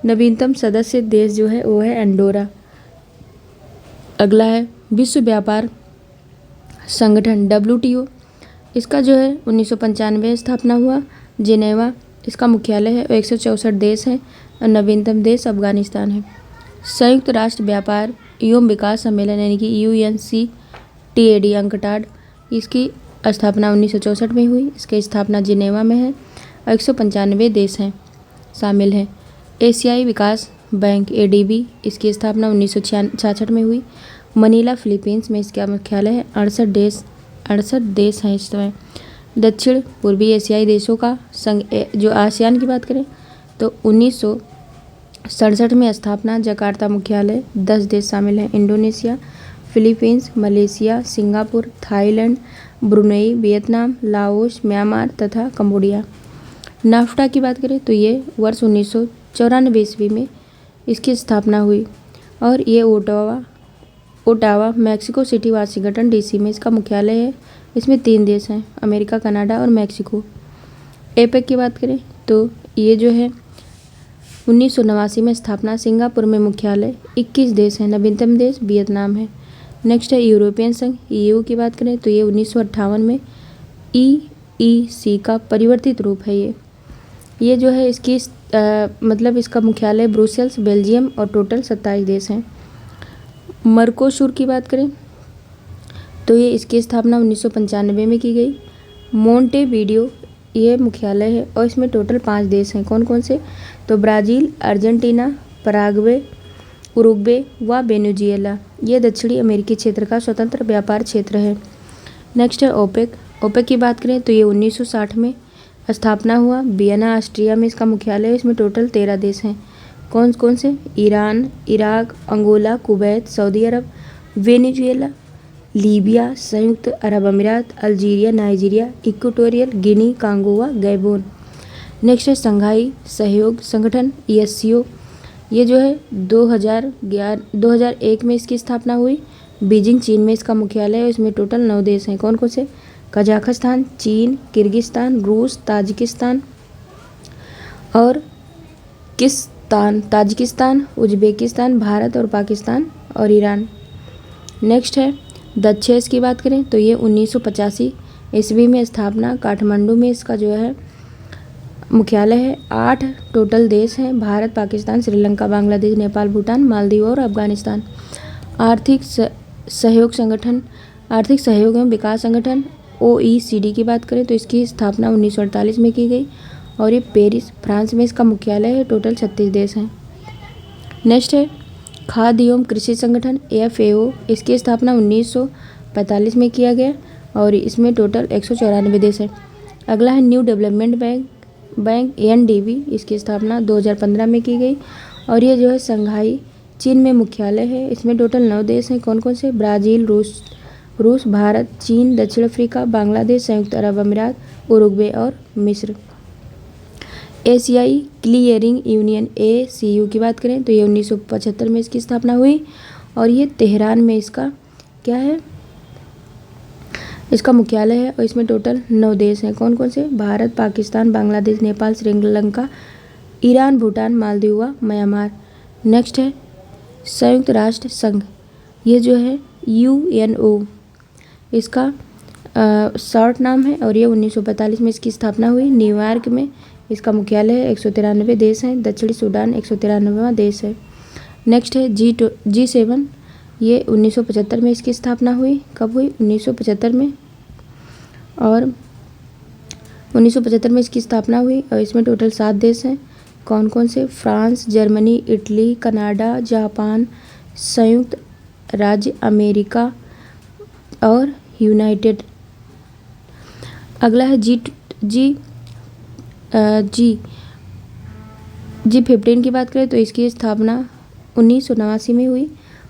नवीनतम सदस्य देश जो है वो है अंडोरा। अगला है विश्व व्यापार संगठन WTO, इसका जो है 1995 स्थापना हुआ। जिनेवा इसका मुख्यालय है। 164 देश हैं और नवीनतम देश अफगानिस्तान है। संयुक्त राष्ट्र व्यापार एवं विकास सम्मेलन यानी कि UNCTAD अंकटाड, इसकी स्थापना 1964 में हुई। इसकी स्थापना जिनेवा में है और 195 देश हैं शामिल हैं। एशियाई विकास बैंक ADB, इसकी स्थापना 1966 में हुई। मनीला फिलीपींस में इसका मुख्यालय है। 68 देश हैं इस समय। दक्षिण पूर्वी एशियाई देशों का संघ जो आसियान की बात करें तो 1967 में स्थापना। जकार्ता मुख्यालय। 10 देश शामिल हैं। Indonesia, Philippines, Malaysia, Singapore, Thailand, Brunei, Vietnam, Laos, Myanmar तथा कंबोडिया। नाफ्टा की बात करें तो ये वर्ष 1994 ईस्वी में इसकी स्थापना हुई और ये Ottawa Mexico city Washington DC में इसका मुख्यालय है। इसमें 3 देश हैं, अमेरिका, कनाडा और मैक्सिको। APEC की बात करें तो ये जो है 1989 में स्थापना। सिंगापुर में मुख्यालय। 21 देश हैं। नवीनतम देश वियतनाम है। नेक्स्ट है यूरोपियन संघ EU की बात करें तो ये 1958 में EEC का परिवर्तित रूप है। ये जो है इसकी मतलब इसका मुख्यालय ब्रुसेल्स, बेल्जियम और टोटल 27 देश हैं। मर्कोसूर की बात करें तो ये इसकी स्थापना 1995 में की गई। मोंटेवीडियो ये मुख्यालय है और इसमें टोटल 5 देश हैं। कौन कौन से? तो ब्राज़ील, अर्जेंटीना, पराग्वे, उरुग्वे व वेनेजुएला। ये दक्षिणी अमेरिकी क्षेत्र का स्वतंत्र व्यापार क्षेत्र है। नेक्स्ट है ओपेक की बात करें तो ये 1960 में स्थापना हुआ। वियना ऑस्ट्रिया में इसका मुख्यालय है। इसमें टोटल 13 देश हैं। कौन कौन से? Iran, Iraq, Angola, Kuwait, Saudi Arab, Venezuela, Libya, संयुक्त अरब अमीरात, Algeria, Nigeria, Equatorial Guinea, Congo व गैबोन। नेक्स्ट है संघाई सहयोग संगठन SCO। ये जो है 2001 में इसकी स्थापना हुई। बीजिंग चीन में इसका मुख्यालय है। इसमें टोटल 9 देश हैं। कौन कौन से? कजाकिस्तान, चीन, किर्गिस्तान, रूस, ताजिकिस्तान और ताजिकिस्तान, उज्बेकिस्तान, भारत और पाकिस्तान और ईरान। नेक्स्ट है दक्षेस की बात करें तो ये 1985 ईस्वी में स्थापना। काठमांडू में इसका जो है मुख्यालय है। 8 टोटल देश हैं, भारत, पाकिस्तान, श्रीलंका, बांग्लादेश, नेपाल, भूटान, मालदीव और अफगानिस्तान। आर्थिक सहयोग एवं विकास संगठन OECD की बात करें तो इसकी स्थापना 1948 में की गई और ये पेरिस फ्रांस में इसका मुख्यालय है। टोटल 36 देश हैं। नेक्स्ट है खाद्य एवं कृषि संगठन FAO, इसकी स्थापना 1945 में किया गया और इसमें टोटल 194 देश हैं। अगला है न्यू डेवलपमेंट बैंक NDB, इसकी स्थापना 2015 में की गई और ये जो है संघाई चीन में मुख्यालय है। इसमें टोटल 9 देश हैं। कौन कौन से? ब्राज़ील, रूस, भारत, चीन, दक्षिण अफ्रीका, बांग्लादेश, संयुक्त अरब अमीरात, उरुग्वे और मिस्र। एशियाई क्लियरिंग यूनियन ACU की बात करें तो ये 1975 में इसकी स्थापना हुई और ये तेहरान में इसका क्या है? इसका मुख्यालय है और इसमें टोटल 9 देश हैं। कौन कौन से? भारत, पाकिस्तान, बांग्लादेश, नेपाल, श्रीलंका, ईरान, भूटान, मालदीव व म्यांमार। नेक्स्ट है संयुक्त राष्ट्र संघ, ये जो है UNO, इसका शॉर्ट नाम है और ये 1945 में इसकी स्थापना हुई। न्यूयॉर्क में इसका मुख्यालय है। 193 देश हैं। दक्षिणी सूडान 193वां देश है। नेक्स्ट है G7, ये 1975 में इसकी स्थापना हुई। कब हुई? 1975 में और 1975 में इसकी स्थापना हुई और इसमें टोटल 7 देश हैं। कौन कौन से? France, Germany, Italy, Canada, Japan, संयुक्त राज्य अमेरिका और यूनाइटेड। अगला है G15 की बात करें तो इसकी स्थापना 1989 में हुई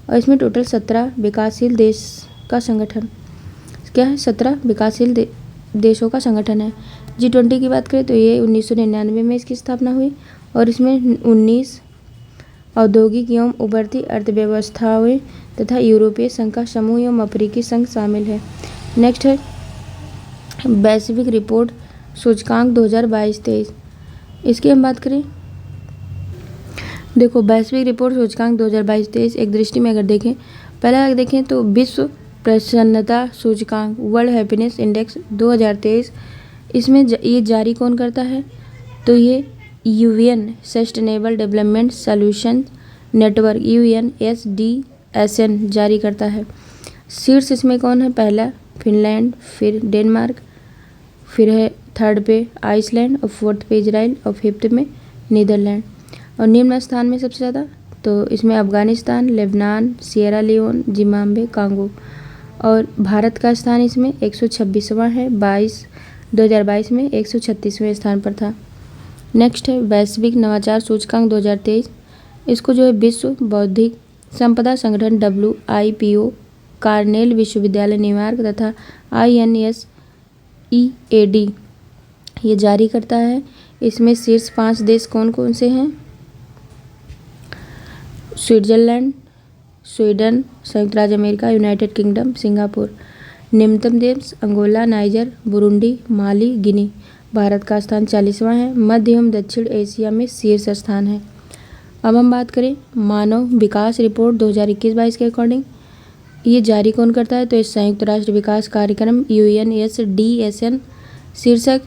और इसमें टोटल 17 विकासशील देश का संगठन क्या है, 17 विकासशील देशों का संगठन है। G20 की बात करें तो ये 1999 में इसकी स्थापना हुई और इसमें 19 औद्योगिक एवं उभरती अर्थव्यवस्थाएं तथा यूरोपीय संघ का समूह एवं अफ्रीकी संघ शामिल है। नेक्स्ट है वैश्विक रिपोर्ट सूचकांक 2022-23। इसकी हम बात करें, देखो वैश्विक रिपोर्ट सूचकांक 2022-23 एक दृष्टि में अगर देखें, पहला अगर देखें तो विश्व प्रसन्नता सूचकांक वर्ल्ड हैप्पीनेस इंडेक्स 2023, इसमें ये जारी कौन करता है, तो ये UN sustainable development solution network UNSDSN जारी करता है। शीर्ष इसमें कौन है, पहला फिनलैंड, फिर डेनमार्क, फिर है थर्ड पे आइसलैंड और फोर्थ पे इजराइल और फिफ्थ में नीदरलैंड। और निम्न स्थान में सबसे ज़्यादा तो इसमें Afghanistan, Lebanon, Sierra Leone, Zimbabwe, Congo. और भारत का स्थान इसमें 126वां है, 2022 में 136वें स्थान पर था। नेक्स्ट है वैश्विक नवाचार सूचकांक 2023, इसको जो है विश्व बौद्धिक संपदा संगठन WIPO, कार्नेल विश्वविद्यालय न्यूयॉर्क तथा INSEAD ये जारी करता है। इसमें शीर्ष 5 देश कौन कौन से हैं, स्विट्जरलैंड, स्वीडन, संयुक्त राज्य अमेरिका, यूनाइटेड किंगडम, सिंगापुर। निम्नतम देश अंगोला, नाइजर, बुरुंडी, माली, गिनी। भारत का स्थान 40वां है। मध्य एवं दक्षिण एशिया में शीर्ष स्थान है। अब हम बात करें मानव विकास रिपोर्ट 2021-22 के अकॉर्डिंग, ये जारी कौन करता है, तो इस संयुक्त राष्ट्र विकास कार्यक्रम UNSDSN, शीर्षक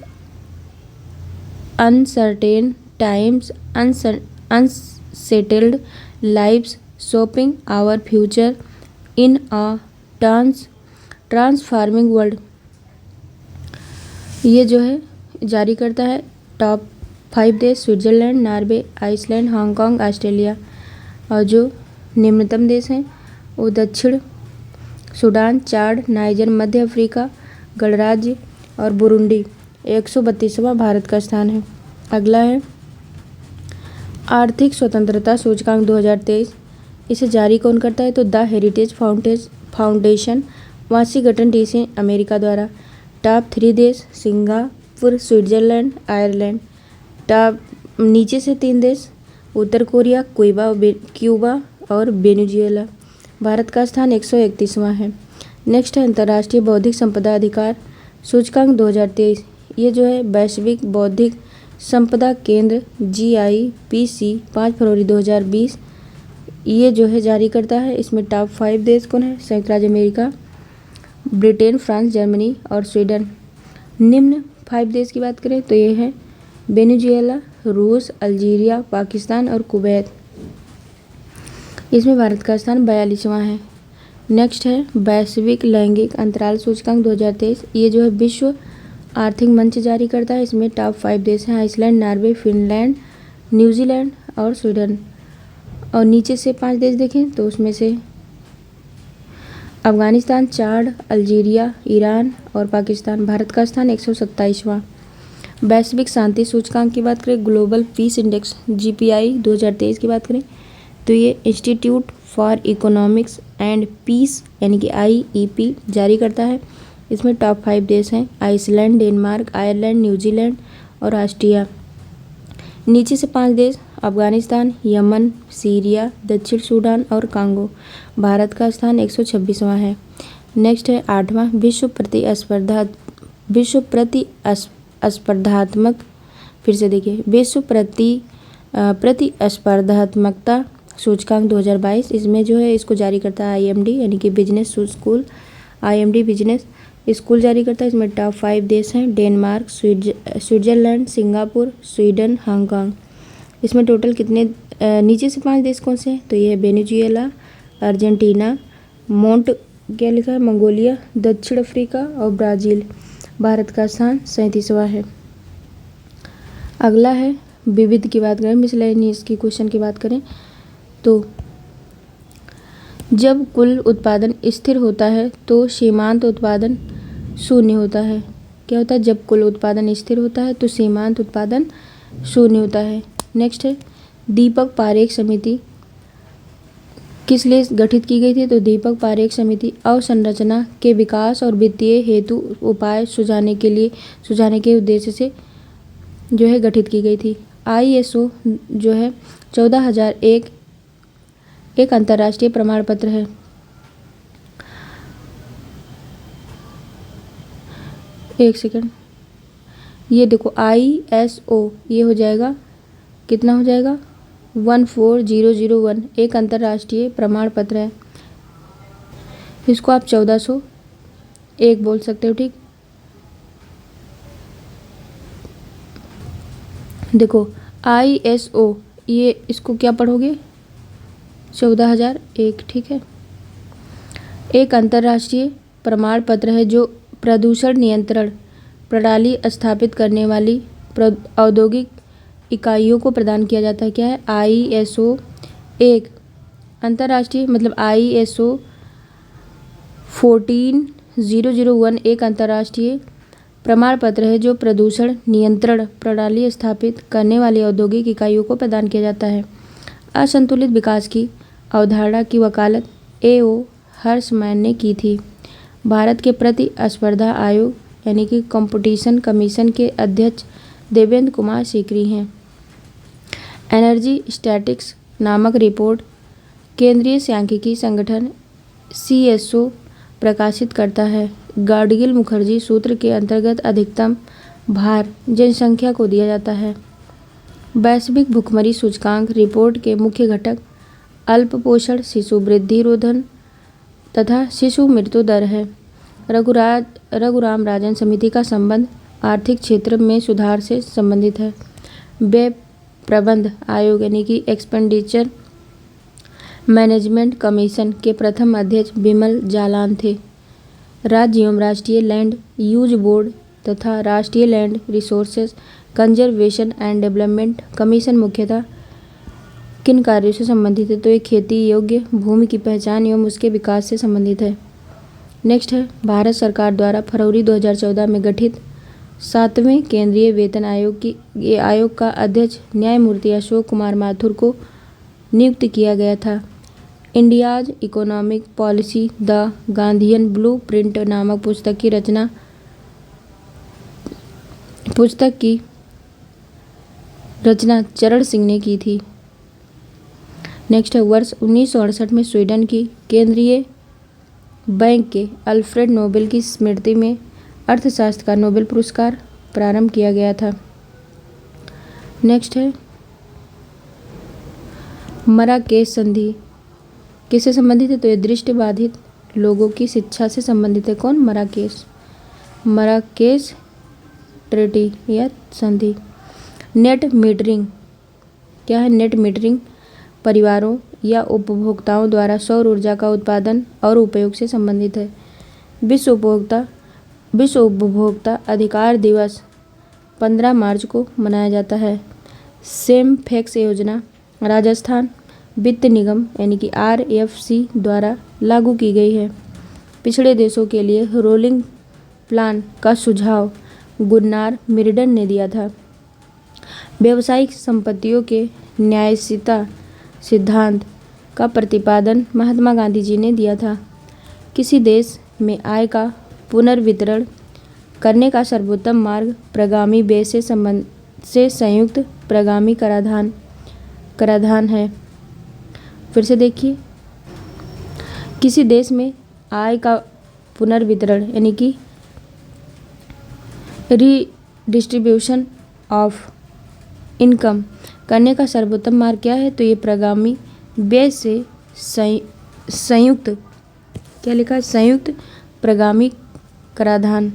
uncertain times unsettled lives shopping our future in a transforming world, ये जो है जारी करता है। टॉप 5 देश Switzerland, Norway, Iceland, hong kong, Australia. और जो निम्नतम देश हैं वो दक्षिण सूडान, चाड, नाइजर, मध्य अफ्रीका, गणराज्य और बुरुंडी। 132वां भारत का स्थान है। अगला है आर्थिक स्वतंत्रता सूचकांक 2023, इसे जारी कौन करता है, तो द हेरिटेज फाउंडेशन, वार्षिक गठन DC अमेरिका द्वारा। टॉप 3 देश सिंगापुर, स्विट्जरलैंड, आयरलैंड। टॉप नीचे से 3 देश उत्तर कोरिया, क्यूबा और वेनेजुएला। भारत का स्थान 131वां है। नेक्स्ट है अंतर्राष्ट्रीय बौद्धिक संपदा अधिकार सूचकांक 2023, ये जो है वैश्विक बौद्धिक संपदा केंद्र GIPC 5 फरवरी 2020 ये जो है जारी करता है। इसमें टॉप 5 देश कौन है, संयुक्त राज्य अमेरिका, ब्रिटेन, फ्रांस, जर्मनी और स्वीडन। निम्न 5 देश की बात करें तो ये है वेनेजुएला, रूस, अल्जीरिया, पाकिस्तान और कुवैत। इसमें भारत का स्थान 42वां है। नेक्स्ट है वैश्विक लैंगिक अंतराल सूचकांक 2023, ये जो है विश्व आर्थिक मंच जारी करता है। इसमें टॉप 5 देश हैं आइसलैंड, नॉर्वे, फिनलैंड, न्यूजीलैंड और स्वीडन। और नीचे से 5 देश देखें तो उसमें से अफगानिस्तान, चाड, अल्जीरिया, ईरान और पाकिस्तान। भारत का स्थान 127वां। वैश्विक शांति सूचकांक की बात करें, ग्लोबल पीस इंडेक्स GPI 2023 की बात करें तो ये institute for economics and peace यानी कि IEP जारी करता है। इसमें टॉप 5 देश हैं आइसलैंड, डेनमार्क, आयरलैंड, न्यूजीलैंड और ऑस्ट्रिया। नीचे से 5 देश अफगानिस्तान, यमन, सीरिया, दक्षिण सूडान और कांगो। भारत का स्थान 126वां है। नेक्स्ट है 8वां विश्व प्रतिस्पर्धात्मक, फिर से देखिए विश्व प्रतिस्पर्धात्मकता सूचकांक 2022, इसमें जो है इसको जारी करता है IMD यानी कि business school, IMD business school जारी करता है। इसमें टॉप 5 देश हैं Denmark, Switzerland, Singapore, Sweden, Hong Kong. इसमें टोटल कितने नीचे से 5 देश कौन से हैं, तो ये है वेनेजुएला, अर्जेंटीना, क्या लिखा है, मंगोलिया, दक्षिण अफ्रीका और ब्राज़ील। भारत का स्थान 37वां है। अगला है विविध की बात करें, मिसलेनियस की क्वेश्चन की बात करें तो जब कुल उत्पादन स्थिर होता है तो सीमांत उत्पादन शून्य होता है। क्या होता है, जब कुल उत्पादन स्थिर होता है तो सीमांत उत्पादन शून्य होता है। नेक्स्ट है दीपक पारेख समिति किस लिए गठित की गई थी? तो दीपक पारेख समिति अवसंरचना के विकास और वित्तीय हेतु उपाय सुझाने के उद्देश्य से जो है गठित की गई थी। ISO जो है 14001 एक अंतर्राष्ट्रीय प्रमाण पत्र है। एक सेकंड, ये देखो ISO ये हो जाएगा, कितना हो जाएगा 14001 एक अंतर्राष्ट्रीय प्रमाण पत्र है। इसको आप 1401 बोल सकते हो, ठीक। देखो ISO ये इसको क्या पढ़ोगे 14001, ठीक है। एक अंतर्राष्ट्रीय प्रमाण पत्र है जो प्रदूषण नियंत्रण प्रणाली स्थापित करने वाली औद्योगिक इकाइयों को प्रदान किया जाता है। क्या है? ISO एक अंतर्राष्ट्रीय मतलब ISO 14001 एक अंतर्राष्ट्रीय प्रमाण पत्र है जो प्रदूषण नियंत्रण प्रणाली स्थापित करने वाली औद्योगिक इकाइयों को प्रदान किया जाता है। असंतुलित विकास की अवधारणा की वकालत AO हर्षमैन ने की थी। भारत के प्रतिस्पर्धा आयोग यानी कि कंपटीशन कमीशन के अध्यक्ष देवेंद्र कुमार सीकरी हैं। एनर्जी स्टैटिक्स नामक रिपोर्ट केंद्रीय सांख्यिकी संगठन CSO प्रकाशित करता है। गाडगिल मुखर्जी सूत्र के अंतर्गत अधिकतम भार जनसंख्या को दिया जाता है। वैश्विक भुखमरी सूचकांक रिपोर्ट के मुख्य घटक अल्पपोषण, शिशु वृद्धि रोधन तथा शिशु मृत्यु दर है। रघुराम राजन समिति का संबंध आर्थिक क्षेत्र में सुधार से संबंधित है। व्यय प्रबंध आयोग यानी कि एक्सपेंडिचर मैनेजमेंट कमीशन के प्रथम अध्यक्ष बिमल जालान थे। राज्य एवं राष्ट्रीय लैंड यूज बोर्ड तथा राष्ट्रीय land resources conservation and development commission मुख्यतः किन कार्यों से संबंधित है? तो ये खेती योग्य भूमि की पहचान एवं उसके विकास से संबंधित है। नेक्स्ट है भारत सरकार द्वारा फरवरी 2014 में गठित 7वें केंद्रीय वेतन आयोग का अध्यक्ष न्यायमूर्ति अशोक कुमार माथुर को नियुक्त किया गया था। India's economic policy the Gandhian blue print नामक पुस्तक की रचना चरण सिंह ने की थी। नेक्स्ट है वर्ष 1968 में स्वीडन की केंद्रीय बैंक के अल्फ्रेड नोबेल की स्मृति में अर्थशास्त्र का नोबेल पुरस्कार प्रारंभ किया गया था। नेक्स्ट है मराकेश संधि किससे संबंधित है? तो ये दृष्टिबाधित लोगों की शिक्षा से संबंधित है। कौन? मराकेश ट्रीटी या संधि। नेट मीटरिंग क्या है? नेट मीटरिंग परिवारों या उपभोक्ताओं द्वारा सौर ऊर्जा का उत्पादन और उपयोग से संबंधित है। विश्व उपभोक्ता अधिकार दिवस 15 मार्च को मनाया जाता है। सेम फैक्स योजना राजस्थान वित्त निगम यानी कि RFC द्वारा लागू की गई है। पिछड़े देशों के लिए रोलिंग प्लान का सुझाव गुरनार मिर्डन ने दिया था। व्यावसायिक संपत्तियों के न्यायशीलता सिद्धांत का प्रतिपादन महात्मा गांधी जी ने दिया था। किसी देश में आय का पुनर्वितरण करने का सर्वोत्तम मार्ग प्रगामी व्यय से संयुक्त प्रगामी कराधान है। फिर से देखिए, किसी देश में आय का पुनर्वितरण यानी कि रीडिस्ट्रीब्यूशन ऑफ इनकम करने का सर्वोत्तम मार्ग क्या है? तो ये प्रगामी व्यय से संयुक्त क्या लिखा है? संयुक्त प्रगामी कराधान।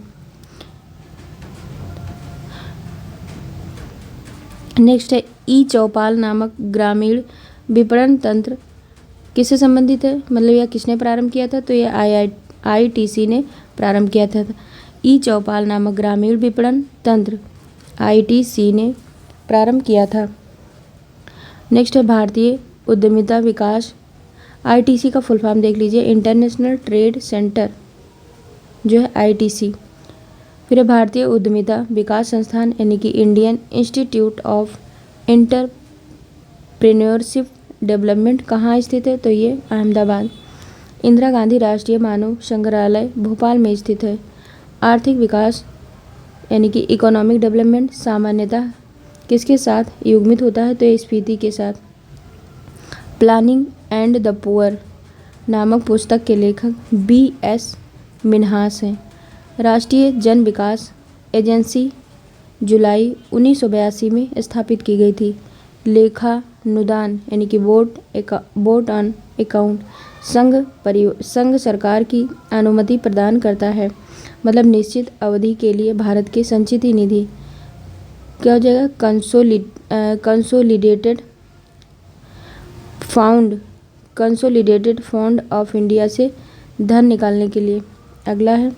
नेक्स्ट है ई-चौपाल नामक ग्रामीण विपणन तंत्र किससे संबंधित है? मतलब यह किसने प्रारंभ किया था? तो ये ITC ने प्रारंभ किया था। ई-चौपाल नामक ग्रामीण विपणन तंत्र ITC ने प्रारंभ किया था। नेक्स्ट है भारतीय उद्यमिता विकास। ITC का फुल फॉर्म देख लीजिए, इंटरनेशनल ट्रेड सेंटर जो है ITC। फिर है भारतीय उद्यमिता विकास संस्थान यानी कि Indian institute of entrepreneurship development कहाँ स्थित है? तो ये अहमदाबाद। इंदिरा गांधी राष्ट्रीय मानव संग्रहालय भोपाल में स्थित है। आर्थिक विकास यानी कि इकोनॉमिक डेवलपमेंट सामान्यतः किसके साथ युग्मित होता है? तो ये स्फीति के साथ। प्लानिंग एंड द पुअर नामक पुस्तक के लेखक B.S. मिन्हास हैं। राष्ट्रीय जन विकास एजेंसी जुलाई 1982 में स्थापित की गई थी। लेखानुदान यानी कि बोर्ड ऑन अकाउंट संघ सरकार की अनुमति प्रदान करता है, मतलब निश्चित अवधि के लिए भारत के संचित निधि क्या हो जाएगा? कंसोलिडेटेड फंड ऑफ इंडिया से धन निकालने के लिए। अगला है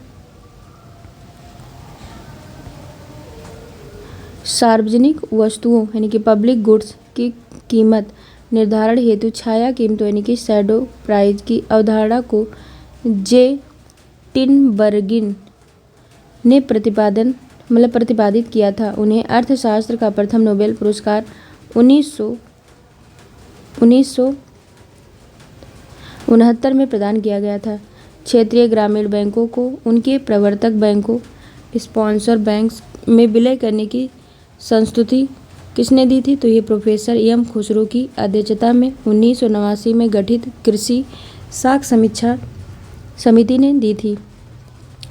सार्वजनिक वस्तुओं यानी कि पब्लिक गुड्स की कीमत निर्धारण हेतु छाया कीमतों यानी कि शैडो प्राइस की अवधारणा को जे टिनबर्गिन ने प्रतिपादित किया था। उन्हें अर्थशास्त्र का प्रथम नोबेल पुरस्कार 1969 में प्रदान किया गया था। क्षेत्रीय ग्रामीण बैंकों को उनके प्रवर्तक बैंकों स्पॉन्सर बैंक्स में विलय करने की संस्तुति किसने दी थी? तो ये प्रोफेसर एम खुसरो की अध्यक्षता में 1989 में गठित कृषि साख समीक्षा समिति ने दी थी।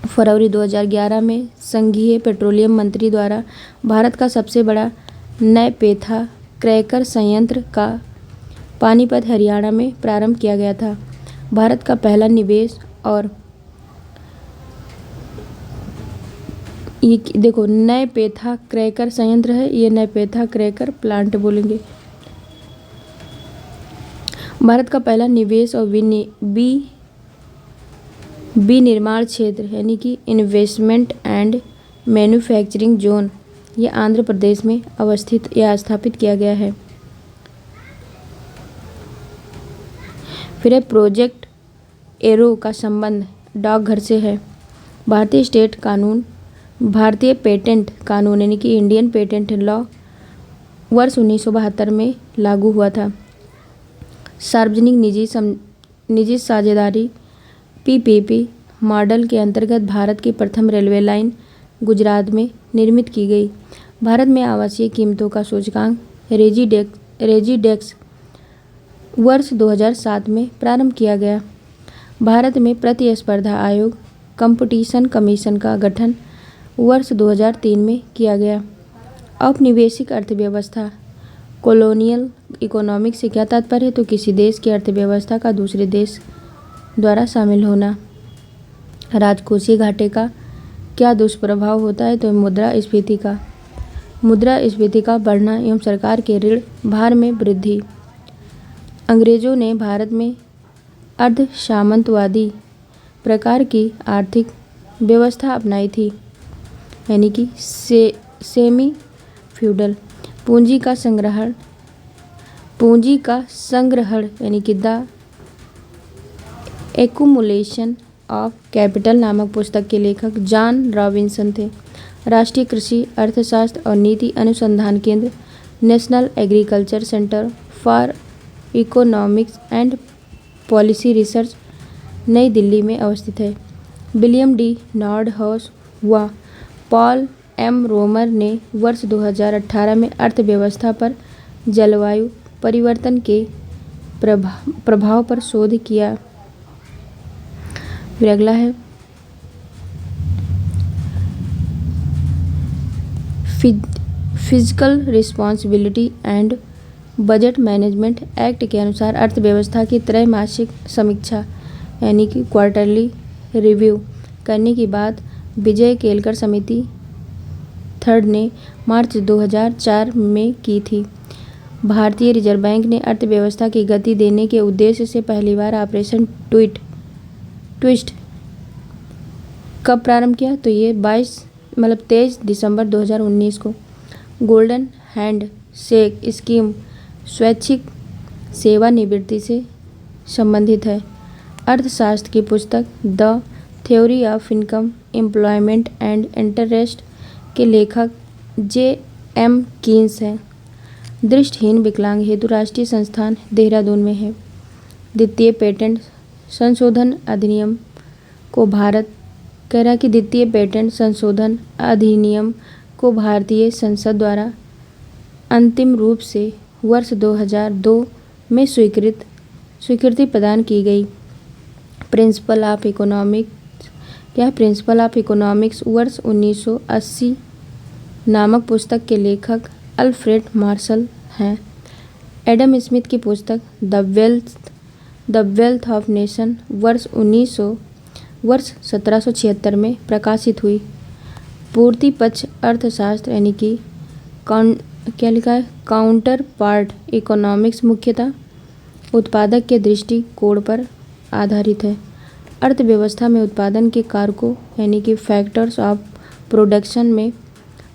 फरवरी 2011 में संघीय पेट्रोलियम मंत्री द्वारा भारत का सबसे बड़ा नैपेथा क्रैकर संयंत्र का पानीपत हरियाणा में प्रारंभ किया गया था। भारत का पहला निवेश और ये देखो नैपेथा क्रैकर संयंत्र है, ये नैपेथा क्रैकर प्लांट बोलेंगे। भारत का पहला निवेश और विनिर्माण क्षेत्र यानी कि इन्वेस्टमेंट एंड मैन्युफैक्चरिंग जोन ये आंध्र प्रदेश में अवस्थित या स्थापित किया गया है। फिर है प्रोजेक्ट एरो का संबंध डाकघर से है। भारतीय पेटेंट कानून यानी कि इंडियन पेटेंट लॉ वर्ष 1972 में लागू हुआ था। सार्वजनिक निजी साझेदारी PPP मॉडल के अंतर्गत भारत की प्रथम रेलवे लाइन गुजरात में निर्मित की गई। भारत में आवासीय कीमतों का सूचकांक रेजिडेक्स वर्ष 2007 में प्रारंभ किया गया। भारत में प्रतिस्पर्धा आयोग कंपटीशन कमीशन का गठन वर्ष 2003 में किया गया। औपनिवेशिक अर्थव्यवस्था कॉलोनियल इकोनॉमिक्स से क्या तात्पर्य है? तो किसी देश की अर्थव्यवस्था का दूसरे देश द्वारा शामिल होना। राजकोषीय घाटे का क्या दुष्प्रभाव होता है? तो मुद्रास्फीति का बढ़ना एवं सरकार के ऋण भार में वृद्धि। अंग्रेजों ने भारत में अर्ध सामंतवादी प्रकार की आर्थिक व्यवस्था अपनाई थी यानी कि सेमी फ्यूडल। पूंजी का संग्रहण यानी कि द एक्युमुलेशन ऑफ कैपिटल नामक पुस्तक के लेखक जॉन रॉबिन्सन थे। राष्ट्रीय कृषि अर्थशास्त्र और नीति अनुसंधान केंद्र national agriculture centre for economics and policy research नई दिल्ली में अवस्थित है। विलियम डी नॉर्डहाउस व पॉल एम रोमर ने वर्ष 2018 में अर्थव्यवस्था पर जलवायु परिवर्तन के प्रभाव पर शोध किया। फिर अगला है physical responsibility and budget management act के अनुसार अर्थव्यवस्था की त्रैमासिक समीक्षा यानी कि क्वार्टरली रिव्यू करने के बाद विजय केलकर समिति 3 ने मार्च 2004 में की थी। भारतीय रिजर्व बैंक ने अर्थव्यवस्था की गति देने के उद्देश्य से पहली बार ऑपरेशन ट्विस्ट कब प्रारंभ किया? तो ये 23 दिसंबर 2019 को। गोल्डन हैंड शेक स्कीम स्वैच्छिक सेवानिवृत्ति से संबंधित है। अर्थशास्त्र की पुस्तक the theory of income employment and interest के लेखक J.M. कीन्स हैं। दृष्टिहीन विकलांग हेतु राष्ट्रीय संस्थान देहरादून में है। द्वितीय पेटेंट संशोधन अधिनियम को द्वितीय पेटेंट संशोधन अधिनियम को भारतीय संसद द्वारा अंतिम रूप से वर्ष 2002 में स्वीकृति प्रदान की गई। प्रिंसिपल ऑफ इकोनॉमिक्स वर्ष 1980 नामक पुस्तक के लेखक अल्फ्रेड मार्शल हैं। एडम स्मिथ की पुस्तक द वेल्थ ऑफ नेशन वर्ष 1776 में प्रकाशित हुई। पूर्ति पक्ष अर्थशास्त्र यानी कि काउंटर पार्ट इकोनॉमिक्स मुख्यतः उत्पादक के दृष्टिकोण पर आधारित है। अर्थव्यवस्था में उत्पादन के कारकों यानी कि फैक्टर्स ऑफ प्रोडक्शन में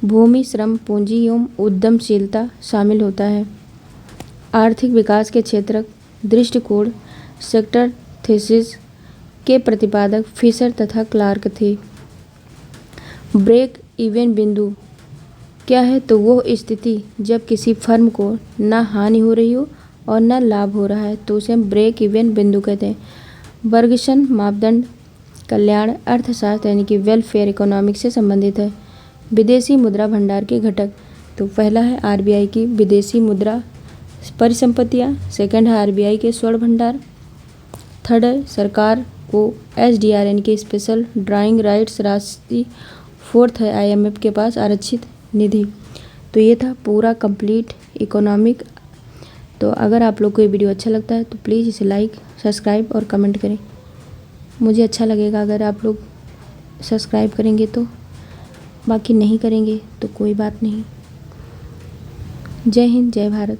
भूमि, श्रम, पूंजी एवं उद्यमशीलता शामिल होता है। आर्थिक विकास के क्षेत्र दृष्टिकोण सेक्टर थीसिस के प्रतिपादक फिशर तथा क्लार्क थे। ब्रेक इवन बिंदु क्या है? तो वो स्थिति जब किसी फर्म को न हानि हो रही हो और न लाभ हो रहा है तो उसे हम ब्रेक इवन बिंदु कहते हैं। फर्ग्यूसन मापदंड कल्याण अर्थशास्त्र यानी कि वेलफेयर इकोनॉमिक्स से संबंधित है। विदेशी मुद्रा भंडार के घटक तो पहला है आरबीआई की विदेशी मुद्रा परिसंपत्तियाँ, सेकंड है आरबीआई के स्वर्ण भंडार, थर्ड है सरकार को एसडीआर यानी कि स्पेशल ड्राइंग राइट्स राशि, फोर्थ है आईएमएफ के पास आरक्षित निधि। तो ये था पूरा कंप्लीट इकोनॉमिक। तो अगर आप लोग को ये वीडियो अच्छा लगता है तो प्लीज़ इसे लाइक, सब्सक्राइब और कमेंट करें। मुझे अच्छा लगेगा अगर आप लोग सब्सक्राइब करेंगे तो, बाकी नहीं करेंगे तो कोई बात नहीं। जय हिंद, जय भारत।